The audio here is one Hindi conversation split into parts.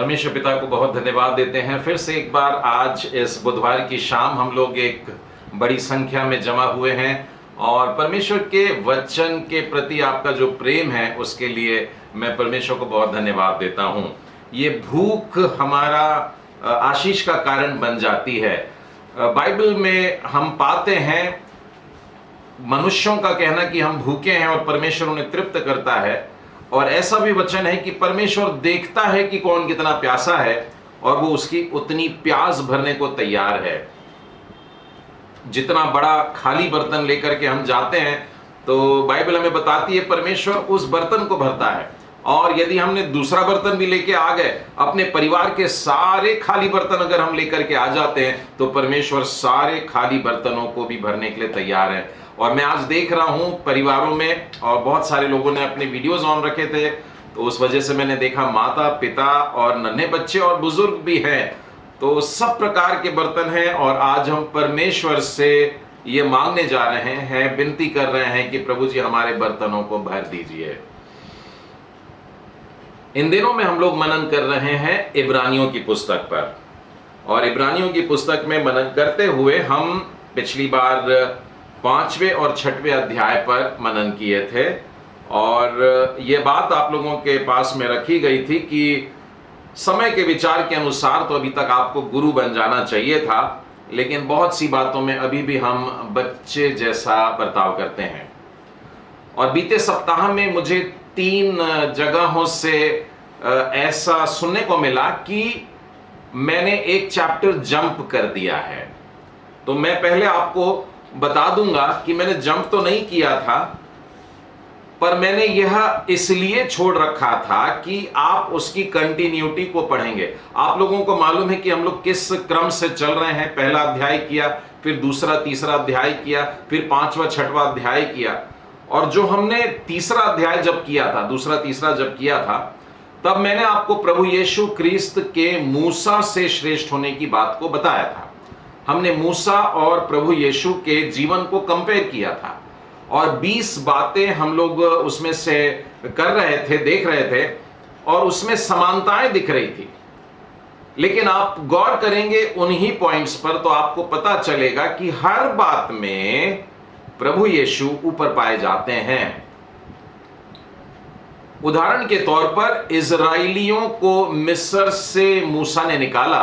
परमेश्वर पिता को बहुत धन्यवाद देते हैं। फिर से एक बार आज इस बुधवार की शाम हम लोग एक बड़ी संख्या में जमा हुए हैं और परमेश्वर के वचन के प्रति आपका जो प्रेम है उसके लिए मैं परमेश्वर को बहुत धन्यवाद देता हूं। ये भूख हमारा आशीष का कारण बन जाती है। बाइबल में हम पाते हैं मनुष्यों का कहना कि हम भूखे हैं और परमेश्वर उन्हें तृप्त करता है, और ऐसा भी वचन है कि परमेश्वर देखता है कि कौन कितना प्यासा है और वो उसकी उतनी प्यास भरने को तैयार है। जितना बड़ा खाली बर्तन लेकर के हम जाते हैं तो बाइबल हमें बताती है परमेश्वर उस बर्तन को भरता है, और यदि हमने दूसरा बर्तन भी लेके आ गए, अपने परिवार के सारे खाली बर्तन अगर हम लेकर के आ जाते हैं तो परमेश्वर सारे खाली बर्तनों को भी भरने के लिए तैयार है। और मैं आज देख रहा हूं परिवारों में, और बहुत सारे लोगों ने अपने वीडियोस ऑन रखे थे, तो उस वजह से मैंने देखा माता पिता और नन्हे बच्चे और बुजुर्ग भी हैं, तो सब प्रकार के बर्तन हैं। और आज हम परमेश्वर से ये मांगने जा रहे हैं, विनती कर रहे हैं कि प्रभु जी हमारे बर्तनों को भर दीजिए। इन दिनों में हम लोग मनन कर रहे हैं इब्रानियों की पुस्तक पर, और इब्रानियों की पुस्तक में मनन करते हुए हम पिछली बार 5वें और 6वें अध्याय पर मनन किए थे। और ये बात आप लोगों के पास में रखी गई थी कि समय के विचार के अनुसार तो अभी तक आपको गुरु बन जाना चाहिए था, लेकिन बहुत सी बातों में अभी भी हम बच्चे जैसा बर्ताव करते हैं। और बीते सप्ताह में मुझे 3 जगहों से ऐसा सुनने को मिला कि मैंने एक चैप्टर जंप कर दिया है। तो मैं पहले आपको बता दूंगा कि मैंने जंप तो नहीं किया था, पर मैंने यह इसलिए छोड़ रखा था कि आप उसकी कंटिन्यूटी को पढ़ेंगे। आप लोगों को मालूम है कि हम लोग किस क्रम से चल रहे हैं। पहला अध्याय किया, फिर दूसरा तीसरा अध्याय किया, फिर 5वां 6वां अध्याय किया। और जो हमने तीसरा अध्याय जब किया था, दूसरा तीसरा जब किया था, तब मैंने आपको प्रभु यीशु क्रिस्त के मूसा से श्रेष्ठ होने की बात को बताया था। हमने मूसा और प्रभु यीशु के जीवन को कंपेयर किया था, और 20 बातें हम लोग उसमें से कर रहे थे, देख रहे थे, और उसमें समानताएं दिख रही थी। लेकिन आप गौर करेंगे उन्हीं पॉइंट्स पर तो आपको पता चलेगा कि हर बात में प्रभु यीशु ऊपर पाए जाते हैं। उदाहरण के तौर पर इजराइलियों को मिस्र से मूसा ने निकाला,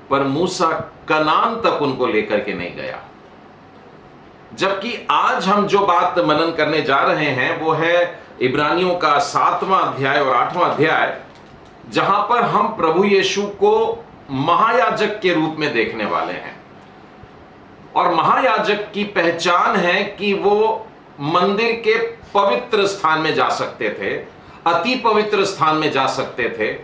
पर मूसा कनान तक उनको लेकर के नहीं गया। जबकि आज हम जो बात मनन करने जा रहे हैं वो है इब्रानियों का 7वां अध्याय और 8वां अध्याय, जहां पर हम प्रभु यीशु को महायाजक के रूप में देखने वाले हैं। और महायाजक की पहचान है कि वो मंदिर के पवित्र स्थान में जा सकते थे, अति पवित्र स्थान में जा सकते थे,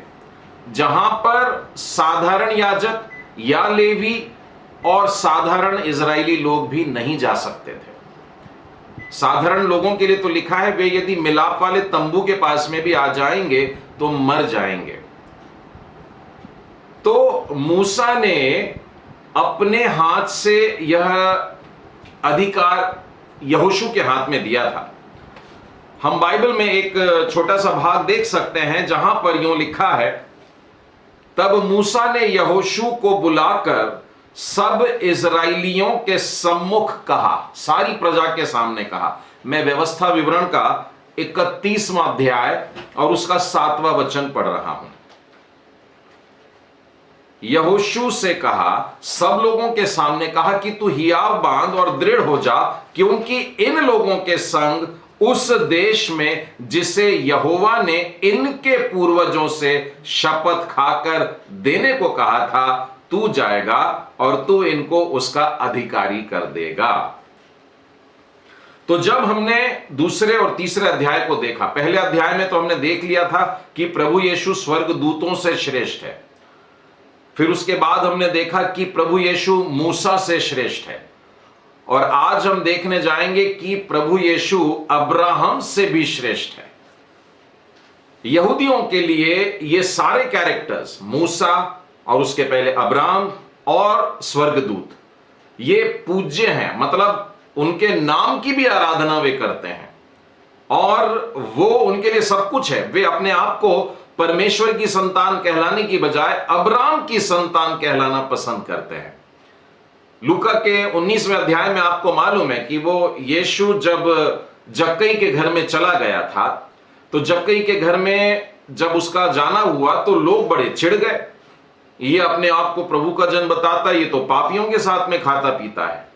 जहां पर साधारण याजक या लेवी और साधारण इजरायली लोग भी नहीं जा सकते थे। साधारण लोगों के लिए तो लिखा है वे यदि मिलाप वाले तंबू के पास में भी आ जाएंगे तो मर जाएंगे। तो मूसा ने अपने हाथ से यह अधिकार यहोशू के हाथ में दिया था। हम बाइबल में एक छोटा सा भाग देख सकते हैं जहां पर यूं लिखा है, तब मूसा ने यहोशू को बुलाकर सब इजराइलियों के सम्मुख कहा, सारी प्रजा के सामने कहा। मैं व्यवस्था विवरण का 31वां अध्याय और उसका 7वां वचन पढ़ रहा हूं। यहोशू से कहा, सब लोगों के सामने कहा कि तू हियाव बांध और दृढ़ हो जा, क्योंकि इन लोगों के संग उस देश में जिसे यहोवा ने इनके पूर्वजों से शपथ खाकर देने को कहा था, तू जाएगा और तू इनको उसका अधिकारी कर देगा। तो जब हमने दूसरे और तीसरे अध्याय को देखा, पहले अध्याय में तो हमने देख लिया था कि प्रभु यीशु स्वर्ग दूतों से श्रेष्ठ है। फिर उसके बाद हमने देखा कि प्रभु यीशु मूसा से श्रेष्ठ है, और आज हम देखने जाएंगे कि प्रभु यीशु अब्राहम से भी श्रेष्ठ है। यहूदियों के लिए ये सारे कैरेक्टर्स, मूसा और उसके पहले अब्राहम और स्वर्गदूत, ये पूज्य हैं, मतलब उनके नाम की भी आराधना वे करते हैं, और वो उनके लिए सब कुछ है। वे अपने आप को परमेश्वर की संतान कहलाने की बजाय अब्राम की संतान कहलाना पसंद करते हैं। लूका के 19वें अध्याय में आपको मालूम है कि वो यीशु जब जक्कई के घर में चला गया था, तो जक्कई के घर में जब उसका जाना हुआ तो लोग बड़े चिढ़ गए, ये अपने आप को प्रभु का जन बताता है, ये तो पापियों के साथ में खाता पीता है।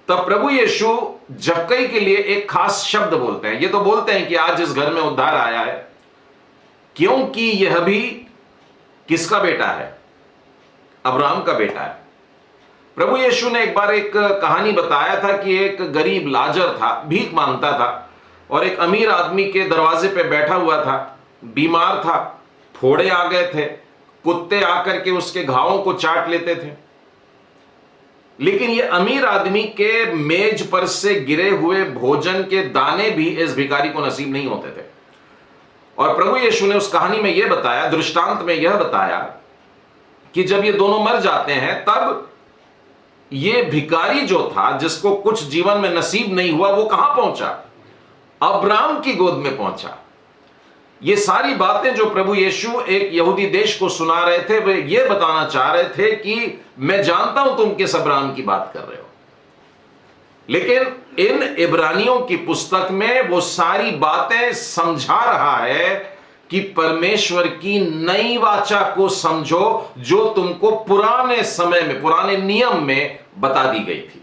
तब प्रभु यीशु जक्कई के लिए एक खास शब्द बोलते हैं। ये तो बोलते हैं कि आज इस घर में उद्धार आया है, क्योंकि यह भी किसका बेटा है? अब्राहम का बेटा है। प्रभु यीशु ने एक बार एक कहानी बताया था कि एक गरीब लाजर था, भीख मांगता था, और एक अमीर आदमी के दरवाजे पे बैठा हुआ था, बीमार था, फोड़े आ गए थे, कुत्ते आकर के उसके घावों को चाट लेते थे। लेकिन ये अमीर आदमी के मेज पर से गिरे हुए भोजन के दाने भी इस भिखारी को नसीब नहीं होते थे। और प्रभु यीशु ने उस कहानी में यह बताया, दृष्टांत में यह बताया कि जब ये दोनों मर जाते हैं, तब ये भिखारी जो था, जिसको कुछ जीवन में नसीब नहीं हुआ, वो कहां पहुंचा? अब्राहम की गोद में पहुंचा। ये सारी बातें जो प्रभु यीशु एक यहूदी देश को सुना रहे थे, वे ये बताना चाह रहे थे कि मैं जानता हूं तुम किस अब्राहम की बात कर रहे हो। लेकिन इन इब्रानियों की पुस्तक में वो सारी बातें समझा रहा है कि परमेश्वर की नई वाचा को समझो, जो तुमको पुराने समय में, पुराने नियम में बता दी गई थी।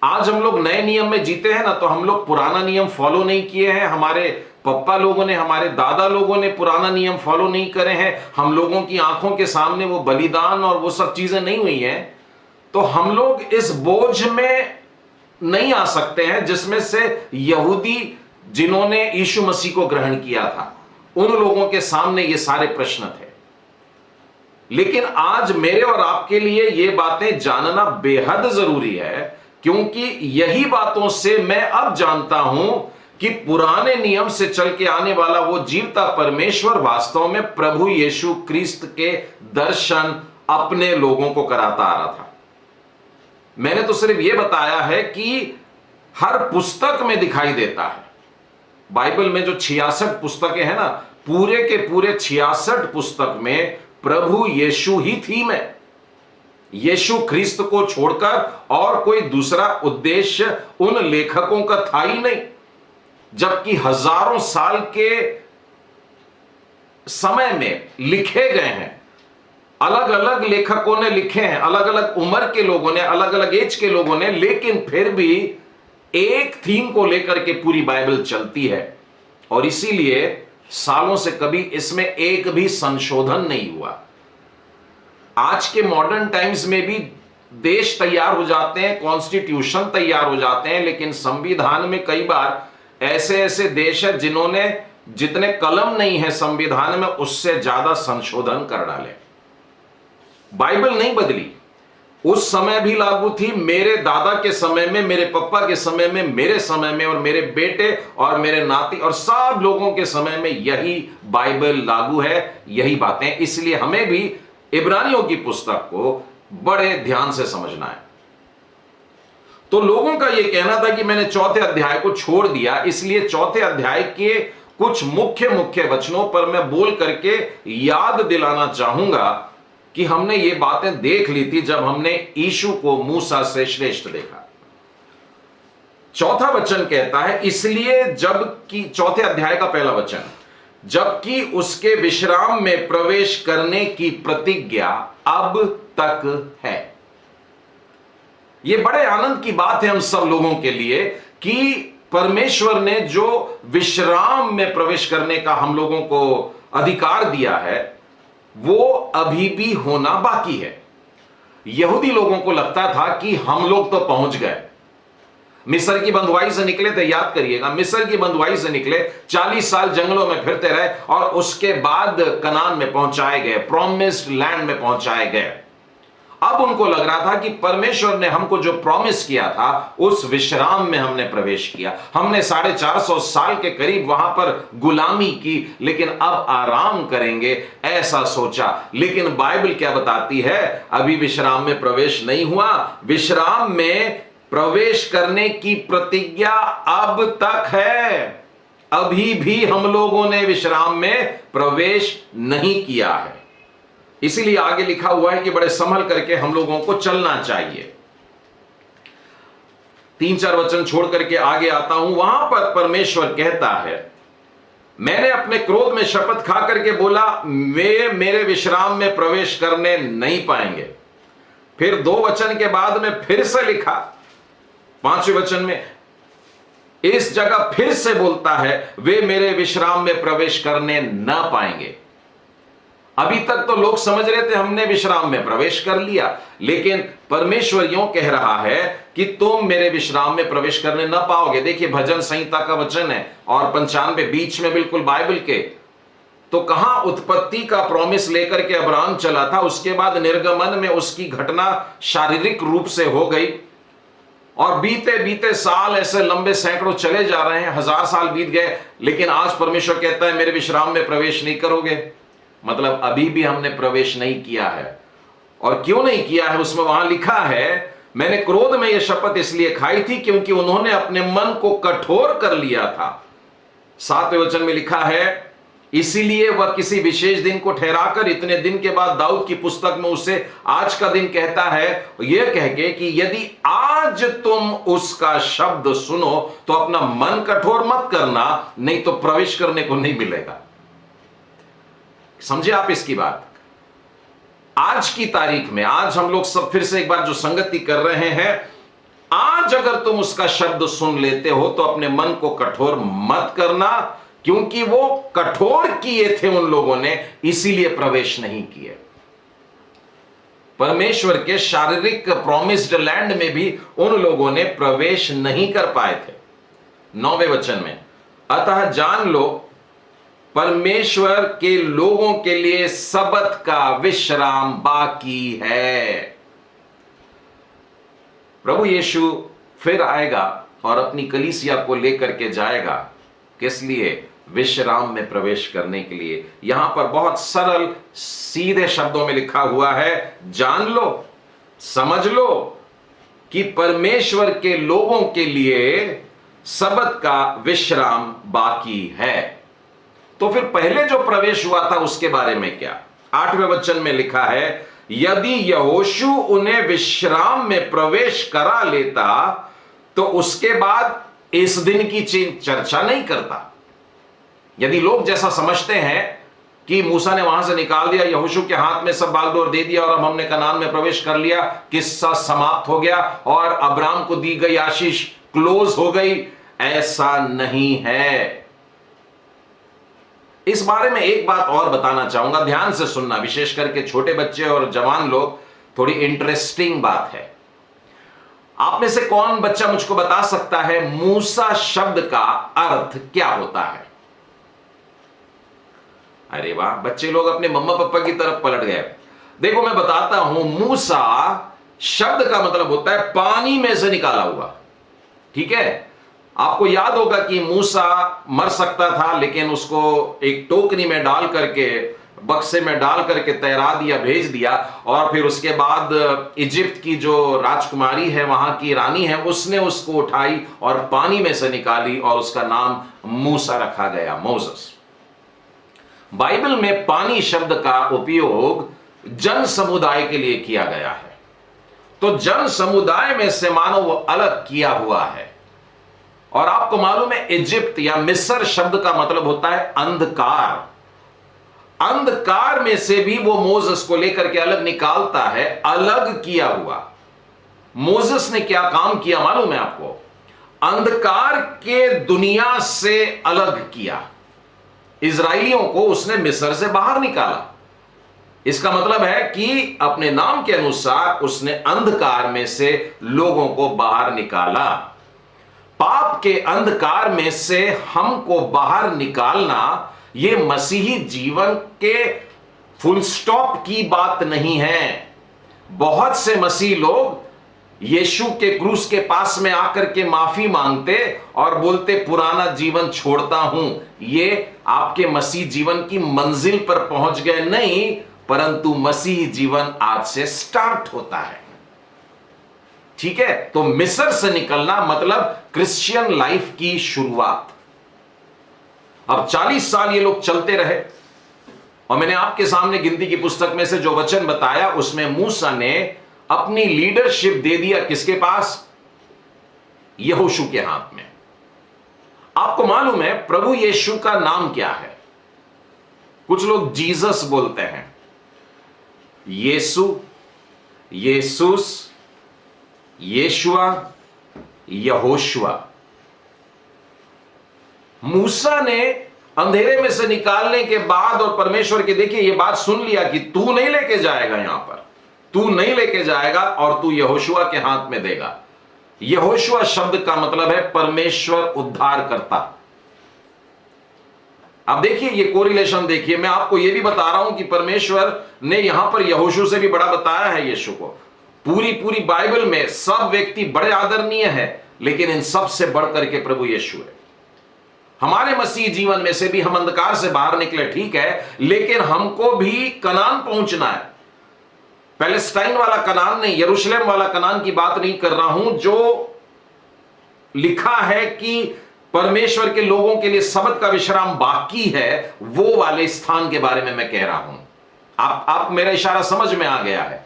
आज हम लोग नए नियम में जीते हैं ना, तो हम लोग पुराना नियम फॉलो नहीं किए हैं। हमारे पप्पा लोगों ने, हमारे दादा लोगों ने पुराना नियम फॉलो नहीं करे हैं। हम लोगों की आंखों के सामने वो बलिदान और वो सब चीजें नहीं हुई हैं, तो हम लोग इस बोझ में नहीं आ सकते हैं जिसमें से यहूदी जिन्होंने यीशु मसीह को ग्रहण किया था, उन लोगों के सामने ये सारे प्रश्न थे। लेकिन आज मेरे और आपके लिए ये बातें जानना बेहद जरूरी है, क्योंकि यही बातों से मैं अब जानता हूं कि पुराने नियम से चल के आने वाला वो जीवता परमेश्वर वास्तव में प्रभु यीशु क्रिस्त के दर्शन अपने लोगों को कराता आ रहा था। मैंने तो सिर्फ ये बताया है कि हर पुस्तक में दिखाई देता है। बाइबल में जो 66 पुस्तकें हैं ना, पूरे के पूरे 66 पुस्तक में प्रभु यीशु ही थीम है। यीशु ख्रिस्त को छोड़कर और कोई दूसरा उद्देश्य उन लेखकों का था ही नहीं। जबकि हजारों साल के समय में लिखे गए हैं, अलग अलग लेखकों ने लिखे हैं, अलग अलग उम्र के लोगों ने, अलग अलग एज के लोगों ने, लेकिन फिर भी एक थीम को लेकर के पूरी बाइबल चलती है। और इसीलिए सालों से कभी इसमें एक भी संशोधन नहीं हुआ। आज के मॉडर्न टाइम्स में भी देश तैयार हो जाते हैं, कॉन्स्टिट्यूशन तैयार हो जाते हैं, लेकिन संविधान में कई बार ऐसे ऐसे देश है जिन्होंने जितने कलम नहीं है संविधान में, उससे ज्यादा संशोधन कर डाले। बाइबल नहीं बदली, उस समय भी लागू थी, मेरे दादा के समय में, मेरे पापा के समय में, मेरे समय में, और मेरे बेटे और मेरे नाती और सब लोगों के समय में यही बाइबल लागू है, यही बातें। इसलिए हमें भी इब्रानियों की पुस्तक को बड़े ध्यान से समझना है। तो लोगों का यह कहना था कि मैंने चौथे अध्याय को छोड़ दिया, इसलिए चौथे अध्याय के कुछ मुख्य मुख्य वचनों पर मैं बोल करके याद दिलाना चाहूंगा कि हमने ये बातें देख ली थी जब हमने यीशु को मूसा से श्रेष्ठ देखा। चौथा वचन कहता है, इसलिए जबकि, चौथे अध्याय का पहला वचन, जबकि उसके विश्राम में प्रवेश करने की प्रतिज्ञा अब तक है। यह बड़े आनंद की बात है हम सब लोगों के लिए कि परमेश्वर ने जो विश्राम में प्रवेश करने का हम लोगों को अधिकार दिया है, वो अभी भी होना बाकी है। यहूदी लोगों को लगता था कि हम लोग तो पहुंच गए, मिस्र की बंधुआई से निकले थे, याद करिएगा, मिस्र की बंधुआई से निकले, 40 साल जंगलों में फिरते रहे और उसके बाद कनान में पहुंचाए गए, प्रॉमिस्ड लैंड में पहुंचाए गए। अब उनको लग रहा था कि परमेश्वर ने हमको जो प्रॉमिस किया था उस विश्राम में हमने प्रवेश किया। हमने 450 साल के करीब वहां पर गुलामी की, लेकिन अब आराम करेंगे ऐसा सोचा। लेकिन बाइबल क्या बताती है? अभी विश्राम में प्रवेश नहीं हुआ, विश्राम में प्रवेश करने की प्रतिज्ञा अब तक है, अभी भी हम लोगों ने विश्राम में प्रवेश नहीं किया है। इसीलिए आगे लिखा हुआ है कि बड़े संभल करके हम लोगों को चलना चाहिए। 3-4 वचन छोड़ करके आगे आता हूं, वहां पर परमेश्वर कहता है, मैंने अपने क्रोध में शपथ खा करके बोला, वे मेरे विश्राम में प्रवेश करने नहीं पाएंगे। फिर 2 वचन के बाद में फिर से लिखा, 5वें वचन में इस जगह फिर से बोलता है, वे मेरे विश्राम में प्रवेश करने ना पाएंगे। अभी तक तो लोग समझ रहे थे हमने विश्राम में प्रवेश कर लिया, लेकिन परमेश्वर यूं कह रहा है कि तुम मेरे विश्राम में प्रवेश करने ना पाओगे। देखिए भजन संहिता का वचन है और 95 बीच में बिल्कुल बाइबल के। तो कहां उत्पत्ति का प्रॉमिस लेकर के अब्राहम चला था, उसके बाद निर्गमन में उसकी घटना शारीरिक रूप से हो गई और बीते बीते साल ऐसे लंबे सैकड़ों चले जा रहे हैं, 1000 साल बीत गए, लेकिन आज परमेश्वर कहता है मेरे विश्राम में प्रवेश नहीं करोगे। मतलब अभी भी हमने प्रवेश नहीं किया है। और क्यों नहीं किया है, उसमें वहां लिखा है, मैंने क्रोध में यह शपथ इसलिए खाई थी क्योंकि उन्होंने अपने मन को कठोर कर लिया था। 7वें वचन में लिखा है, इसीलिए वह किसी विशेष दिन को ठहराकर इतने दिन के बाद दाऊद की पुस्तक में उसे आज का दिन कहता है, यह कह के कि यदि आज तुम उसका शब्द सुनो तो अपना मन कठोर मत करना, नहीं तो प्रवेश करने को नहीं मिलेगा। समझे आप इसकी बात? आज की तारीख में, आज हम लोग सब फिर से एक बार जो संगति कर रहे हैं, आज अगर तुम उसका शब्द सुन लेते हो तो अपने मन को कठोर मत करना, क्योंकि वो कठोर किए थे उन लोगों ने, इसीलिए प्रवेश नहीं किए। परमेश्वर के शारीरिक प्रॉमिस्ड लैंड में भी उन लोगों ने प्रवेश नहीं कर पाए थे। 9वें वचन में, अतः जान लो परमेश्वर के लोगों के लिए सबत का विश्राम बाकी है। प्रभु यीशु फिर आएगा और अपनी कलीसिया को लेकर के जाएगा, किस लिए? विश्राम में प्रवेश करने के लिए। यहां पर बहुत सरल सीधे शब्दों में लिखा हुआ है, जान लो, समझ लो कि परमेश्वर के लोगों के लिए सबत का विश्राम बाकी है। तो फिर पहले जो प्रवेश हुआ था उसके बारे में क्या? 8वें वचन में लिखा है, यदि यहोशू उन्हें विश्राम में प्रवेश करा लेता तो उसके बाद इस दिन की चर्चा नहीं करता। यदि लोग जैसा समझते हैं कि मूसा ने वहां से निकाल दिया, यहोशू के हाथ में सब बागडोर दे दिया और अब हमने कनान में प्रवेश कर लिया, किस्सा समाप्त हो गया और अब्राम को दी गई आशीष क्लोज हो गई, ऐसा नहीं है। इस बारे में एक बात और बताना चाहूंगा, ध्यान से सुनना, विशेष करके छोटे बच्चे और जवान लोग, थोड़ी इंटरेस्टिंग बात है। आप में से कौन बच्चा मुझको बता सकता है मूसा शब्द का अर्थ क्या होता है? अरे वाह, बच्चे लोग अपने मम्मा पापा की तरफ पलट गए। देखो मैं बताता हूं, मूसा शब्द का मतलब होता है पानी में से निकाला हुआ। ठीक है, आपको याद होगा कि मूसा मर सकता था, लेकिन उसको एक टोकरी में डाल करके, बक्से में डाल करके तैरा दिया, भेज दिया, और फिर उसके बाद इजिप्ट की जो राजकुमारी है, वहां की रानी है, उसने उसको उठाई और पानी में से निकाली और उसका नाम मूसा रखा गया, मोसेस। बाइबल में पानी शब्द का उपयोग जन समुदाय के लिए किया गया है। तो जन समुदाय में से मानो वो अलग किया हुआ है। और आपको मालूम है इजिप्ट या मिस्र शब्द का मतलब होता है अंधकार। अंधकार में से भी वो मोसेस को लेकर के अलग निकालता है, अलग किया हुआ। मोसेस ने क्या काम किया मालूम है आपको? अंधकार के दुनिया से अलग किया। इजराइलियों को उसने मिस्र से बाहर निकाला। इसका मतलब है कि अपने नाम के अनुसार उसने अंधकार में से लोगों को बाहर निकाला। पाप के अंधकार में से हमको बाहर निकालना, यह मसीही जीवन के फुल स्टॉप की बात नहीं है। बहुत से मसीह लोग यीशु के क्रूस के पास में आकर के माफी मांगते और बोलते पुराना जीवन छोड़ता हूं। ये आपके मसीह जीवन की मंजिल पर पहुंच गए नहीं, परंतु मसीह जीवन आज से स्टार्ट होता है। ठीक है, तो मिस्र से निकलना मतलब क्रिश्चियन लाइफ की शुरुआत। अब 40 साल ये लोग चलते रहे, और मैंने आपके सामने गिनती की पुस्तक में से जो वचन बताया उसमें मूसा ने अपनी लीडरशिप दे दिया किसके पास? यहोशू के हाथ में। आपको मालूम है प्रभु यीशु का नाम क्या है? कुछ लोग जीसस बोलते हैं, यीशु, यीशुस, यीशुआ, यहोशुआ। मूसा ने अंधेरे में से निकालने के बाद और परमेश्वर के, देखिए ये बात सुन लिया कि तू नहीं लेके जाएगा, यहां पर तू नहीं लेके जाएगा और तू यहोशुआ के हाथ में देगा। यहोशुआ शब्द का मतलब है परमेश्वर उद्धार करता। अब देखिए ये कोरिलेशन देखिए, मैं आपको यह भी बता रहा हूं कि परमेश्वर ने यहां पर यहोशू से भी बड़ा बताया है यीशु को। पूरी बाइबल में सब व्यक्ति बड़े आदरणीय है, लेकिन इन सब से बढ़कर के प्रभु यीशु है। हमारे मसीह जीवन में से भी हम अंधकार से बाहर निकले, ठीक है, लेकिन हमको भी कनान पहुंचना है। पैलेस्टाइन वाला कनान नहीं, यरूशलेम वाला कनान की बात नहीं कर रहा हूं, जो लिखा है कि परमेश्वर के लोगों के लिए सबत का विश्राम बाकी है, वो वाले स्थान के बारे में मैं कह रहा हूं। आप मेरा इशारा समझ में आ गया है।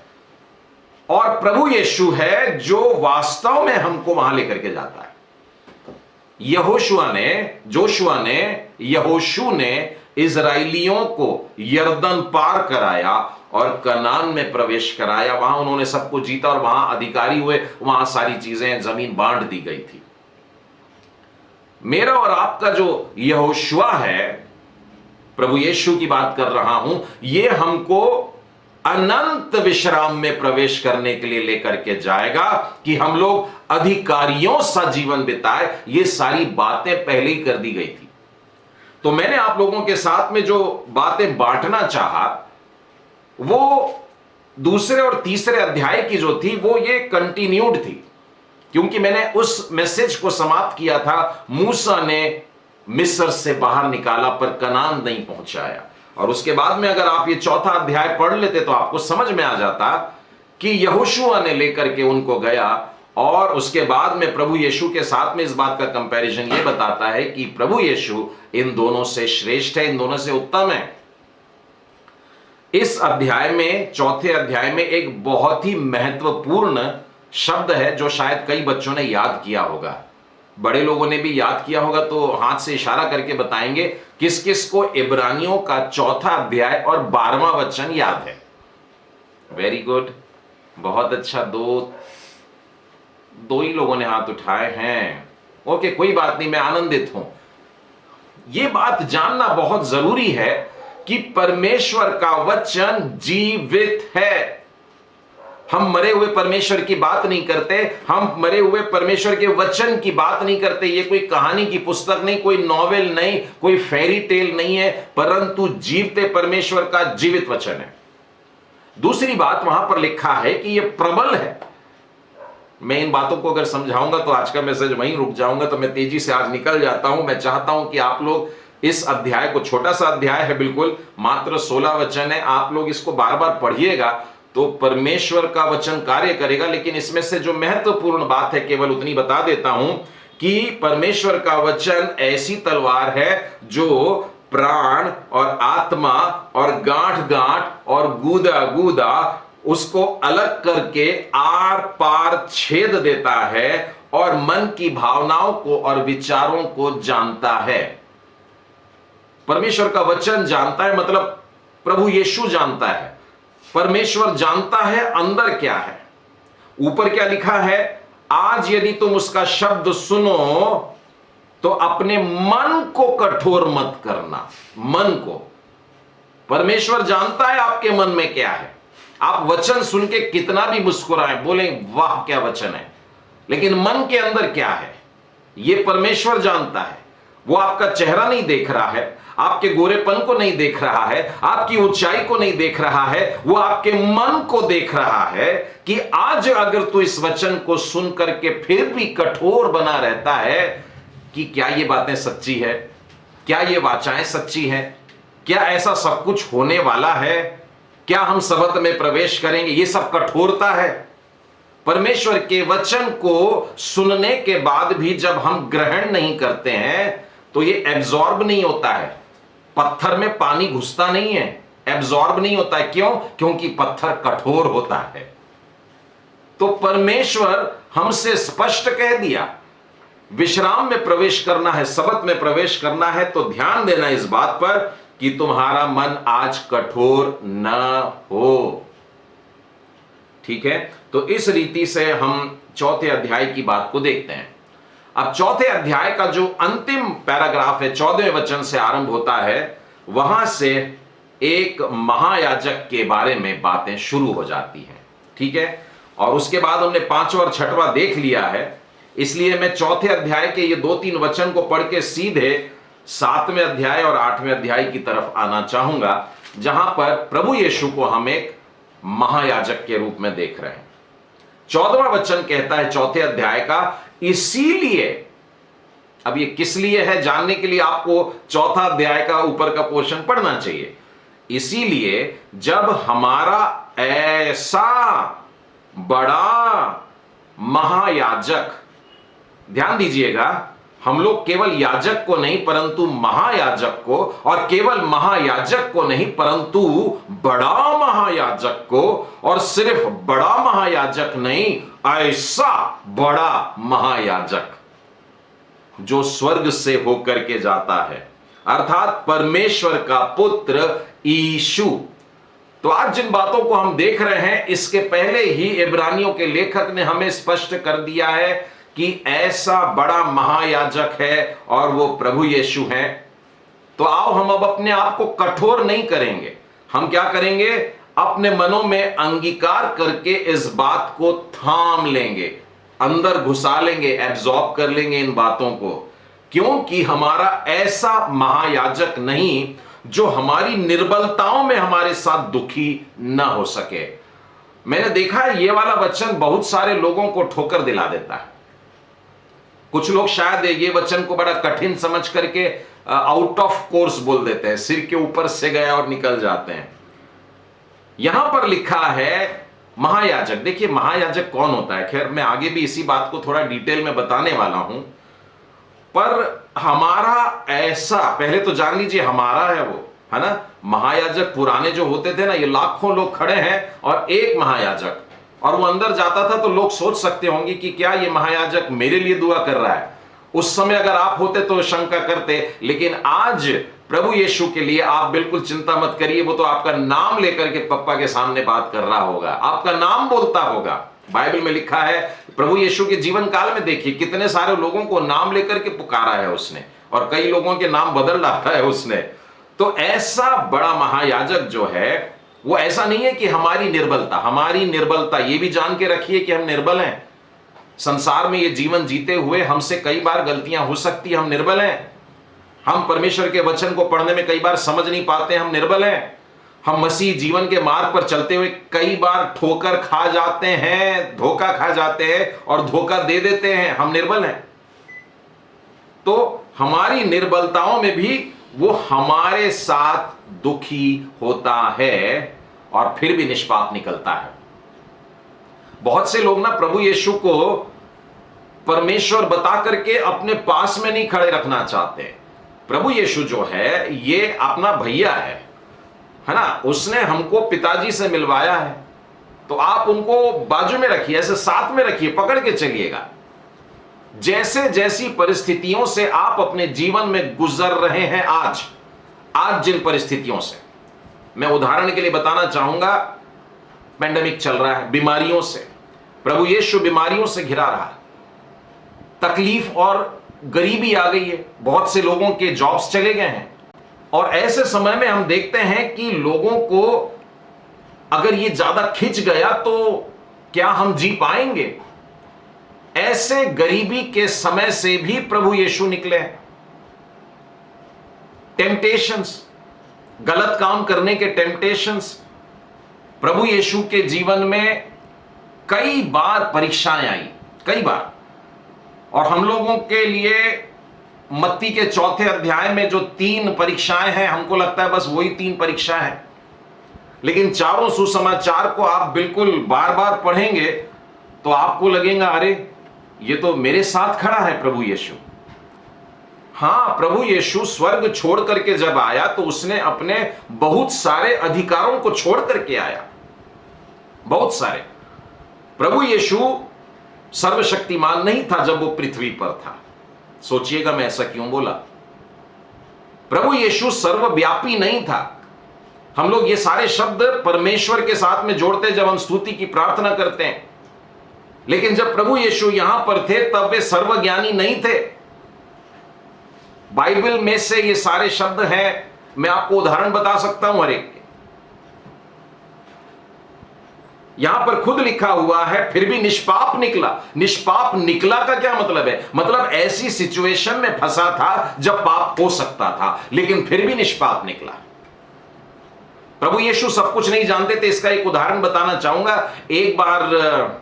और प्रभु यीशु है जो वास्तव में हमको वहां लेकर के जाता है। यहोशू ने इजराइलियों को यरदन पार कराया और कनान में प्रवेश कराया। वहां उन्होंने सबको जीता और वहां अधिकारी हुए, वहां सारी चीजें, जमीन बांट दी गई थी। मेरा और आपका जो यहोशुआ है, प्रभु यीशु की बात कर रहा हूं, यह हमको अनंत विश्राम में प्रवेश करने के लिए लेकर के जाएगा कि हम लोग अधिकारियों सा जीवन बिताए। ये सारी बातें पहले ही कर दी गई थी। तो मैंने आप लोगों के साथ में जो बातें बांटना चाहा, वो दूसरे और तीसरे अध्याय की जो थी वो ये कंटिन्यूड थी, क्योंकि मैंने उस मैसेज को समाप्त किया था, मूसा ने मिस्र से बाहर निकाला पर कनान नहीं पहुंचाया। और उसके बाद में अगर आप ये चौथा अध्याय पढ़ लेते तो आपको समझ में आ जाता कि यहोशुआ ने लेकर के उनको गया। और उसके बाद में प्रभु यीशु के साथ में इस बात का कंपैरिजन ये बताता है कि प्रभु यीशु इन दोनों से श्रेष्ठ है, इन दोनों से उत्तम है। इस अध्याय में, चौथे अध्याय में, एक बहुत ही महत्वपूर्ण शब्द है जो शायद कई बच्चों ने याद किया होगा, बड़े लोगों ने भी याद किया होगा, तो हाथ से इशारा करके बताएंगे किस किस को इब्रानियों का चौथा अध्याय और 12वां वचन याद है। वेरी गुड, बहुत अच्छा। दो ही लोगों ने हाथ उठाए हैं। ओके, कोई बात नहीं, मैं आनंदित हूं। यह बात जानना बहुत जरूरी है कि परमेश्वर का वचन जीवित है। हम मरे हुए परमेश्वर की बात नहीं करते, हम मरे हुए परमेश्वर के वचन की बात नहीं करते। ये कोई कहानी की पुस्तक नहीं, कोई नॉवेल नहीं, कोई फेरी टेल नहीं है, परंतु जीवते परमेश्वर का जीवित वचन है। दूसरी बात, वहां पर लिखा है कि यह प्रबल है। मैं इन बातों को अगर समझाऊंगा तो आज का मैसेज वहीं रुक जाऊंगा, तो मैं तेजी से आज निकल जाता हूं। मैं चाहता हूं कि आप लोग इस अध्याय को, छोटा सा अध्याय है बिल्कुल, मात्र 16 वचन है, आप लोग इसको बार बार पढ़िएगा तो परमेश्वर का वचन कार्य करेगा। लेकिन इसमें से जो महत्वपूर्ण बात है केवल उतनी बता देता हूं कि परमेश्वर का वचन ऐसी तलवार है जो प्राण और आत्मा और गांठ गांठ और गूदा गूदा उसको अलग करके आर पार छेद देता है और मन की भावनाओं को और विचारों को जानता है। परमेश्वर का वचन जानता है, मतलब प्रभु यीशु जानता है। परमेश्वर जानता है अंदर क्या है। ऊपर क्या लिखा है? आज यदि तुम उसका शब्द सुनो तो अपने मन को कठोर मत करना। मन को परमेश्वर जानता है आपके मन में क्या है। आप वचन सुन के कितना भी मुस्कुराएं, बोले वाह क्या वचन है, लेकिन मन के अंदर क्या है यह परमेश्वर जानता है। वो आपका चेहरा नहीं देख रहा है, आपके गोरेपन को नहीं देख रहा है, आपकी ऊंचाई को नहीं देख रहा है, वो आपके मन को देख रहा है कि आज अगर तू इस वचन को सुन करके फिर भी कठोर बना रहता है कि क्या ये बातें सच्ची है, क्या ये वाचाएं सच्ची हैं, क्या ऐसा सब कुछ होने वाला है, क्या हम सबत में प्रवेश करेंगे, ये सब कठोरता है। परमेश्वर के वचन को सुनने के बाद भी जब हम ग्रहण नहीं करते हैं तो ये एब्जॉर्ब नहीं होता है। पत्थर में पानी घुसता नहीं है, एब्जॉर्ब नहीं होता है। क्यों? क्योंकि पत्थर कठोर होता है। तो परमेश्वर हमसे स्पष्ट कह दिया, विश्राम में प्रवेश करना है, सबत में प्रवेश करना है, तो ध्यान देना इस बात पर कि तुम्हारा मन आज कठोर न हो। ठीक है, तो इस रीति से हम चौथे अध्याय की बात को देखते हैं। अब चौथे अध्याय का जो अंतिम पैराग्राफ है, 14वें वचन से आरंभ होता है, वहां से एक महायाजक के बारे में बातें शुरू हो जाती हैं। ठीक है, और उसके बाद हमने 5वां और 6वां देख लिया है, इसलिए मैं चौथे अध्याय के ये 2-3 वचन को पढ़ के सीधे 7वें अध्याय और 8वें अध्याय की तरफ आना चाहूंगा, जहां पर प्रभु यीशु को हम एक महायाजक के रूप में देख रहे हैं। 14वां वचन कहता है चौथे अध्याय का, इसीलिए, अब ये किस लिए है जानने के लिए आपको चौथा अध्याय का ऊपर का पोर्शन पढ़ना चाहिए। इसीलिए जब हमारा ऐसा बड़ा महायाजक, ध्यान दीजिएगा, हम लोग केवल याजक को नहीं परंतु महायाजक को, और केवल महायाजक को नहीं परंतु बड़ा महायाजक को, और सिर्फ बड़ा महायाजक नहीं, ऐसा बड़ा महायाजक जो स्वर्ग से होकर के जाता है, अर्थात परमेश्वर का पुत्र यीशु। तो आज जिन बातों को हम देख रहे हैं, इसके पहले ही इब्रानियों के लेखक ने हमें स्पष्ट कर दिया है कि ऐसा बड़ा महायाजक है और वो प्रभु यीशु हैं। तो आओ हम अब अपने आप को कठोर नहीं करेंगे, हम क्या करेंगे, अपने मनों में अंगीकार करके इस बात को थाम लेंगे, अंदर घुसा लेंगे, एब्जॉर्ब कर लेंगे इन बातों को, क्योंकि हमारा ऐसा महायाजक नहीं जो हमारी निर्बलताओं में हमारे साथ दुखी ना हो सके। मैंने देखा है ये वाला वचन बहुत सारे लोगों को ठोकर दिला देता है। कुछ लोग शायद ये वचन को बड़ा कठिन समझ करके आउट ऑफ कोर्स बोल देते हैं, सिर के ऊपर से गया और निकल जाते हैं। यहां पर लिखा है महायाजक। देखिए महायाजक कौन होता है, खैर मैं आगे भी इसी बात को थोड़ा डिटेल में बताने वाला हूं, पर हमारा ऐसा, पहले तो जान लीजिए हमारा है वो, है ना। महायाजक पुराने जो होते थे ना, ये लाखों लोग खड़े हैं और एक महायाजक, और वो अंदर जाता था तो लोग सोच सकते होंगे कि क्या ये महायाजक मेरे लिए दुआ कर रहा है। उस समय अगर आप होते तो शंका करते, लेकिन आज प्रभु यीशु के लिए आप बिल्कुल चिंता मत करिए, वो तो आपका नाम लेकर के पप्पा के सामने बात कर रहा होगा, आपका नाम बोलता होगा। बाइबल में लिखा है प्रभु यीशु के जीवन काल में देखिए कितने सारे लोगों को नाम लेकर के पुकारा है उसने, और कई लोगों के नाम बदल डाला है उसने। तो ऐसा बड़ा महायाजक जो है वो ऐसा नहीं है कि हमारी निर्बलता ये भी जान के रखिए कि हम निर्बल हैं। संसार में ये जीवन जीते हुए हमसे कई बार गलतियां हो सकती है, हम निर्बल हैं। हम परमेश्वर के वचन को पढ़ने में कई बार समझ नहीं पाते, हम निर्बल हैं। हम मसीह जीवन के मार्ग पर चलते हुए कई बार ठोकर खा जाते हैं, धोखा खा जाते हैं और धोखा दे देते हैं, हम निर्बल हैं। तो हमारी निर्बलताओं में भी वो हमारे साथ दुखी होता है और फिर भी निष्पाप निकलता है। बहुत से लोग ना प्रभु यीशु को परमेश्वर बता करके अपने पास में नहीं खड़े रखना चाहते। प्रभु यीशु जो है ये अपना भैया है ना, उसने हमको पिताजी से मिलवाया है, तो आप उनको बाजू में रखिए, ऐसे साथ में रखिए, पकड़ के चलिएगा। जैसे जैसी परिस्थितियों से आप अपने जीवन में गुजर रहे हैं, आज जिन परिस्थितियों से मैं उदाहरण के लिए बताना चाहूंगा, पेंडेमिक चल रहा है, बीमारियों से, प्रभु यीशु बीमारियों से घिरा रहा है, तकलीफ और गरीबी आ गई है, बहुत से लोगों के जॉब्स चले गए हैं, और ऐसे समय में हम देखते हैं कि लोगों को अगर ये ज्यादा खिंच गया तो क्या हम जी पाएंगे। ऐसे गरीबी के समय से भी प्रभु यीशु निकले। टेम्पटेशंस, गलत काम करने के टेम्पटेशंस, प्रभु यीशु के जीवन में कई बार परीक्षाएं आई, कई बार। और हम लोगों के लिए मत्ती के 4थे अध्याय में जो 3 परीक्षाएं हैं, हमको लगता है बस वही 3 परीक्षाएं हैं, लेकिन चारों सुसमाचार को आप बिल्कुल बार बार पढ़ेंगे तो आपको लगेगा अरे ये तो मेरे साथ खड़ा है प्रभु यीशु। हां, प्रभु यीशु स्वर्ग छोड़ करके जब आया तो उसने अपने बहुत सारे अधिकारों को छोड़ करके आया, बहुत सारे। प्रभु यीशु सर्वशक्तिमान नहीं था जब वो पृथ्वी पर था। सोचिएगा मैं ऐसा क्यों बोला। प्रभु यीशु सर्वव्यापी नहीं था। हम लोग ये सारे शब्द परमेश्वर के साथ में जोड़ते जब हम स्तुति की प्रार्थना करते हैं, लेकिन जब प्रभु यीशु यहां पर थे तब वे सर्वज्ञानी नहीं थे। बाइबल में से ये सारे शब्द हैं, मैं आपको उदाहरण बता सकता हूं हर एक के। यहां पर खुद लिखा हुआ है फिर भी निष्पाप निकला। निष्पाप निकला का क्या मतलब है? मतलब ऐसी सिचुएशन में फंसा था जब पाप हो सकता था, लेकिन फिर भी निष्पाप निकला। प्रभु यीशु सब कुछ नहीं जानते थे। इसका एक उदाहरण बताना चाहूंगा। एक बार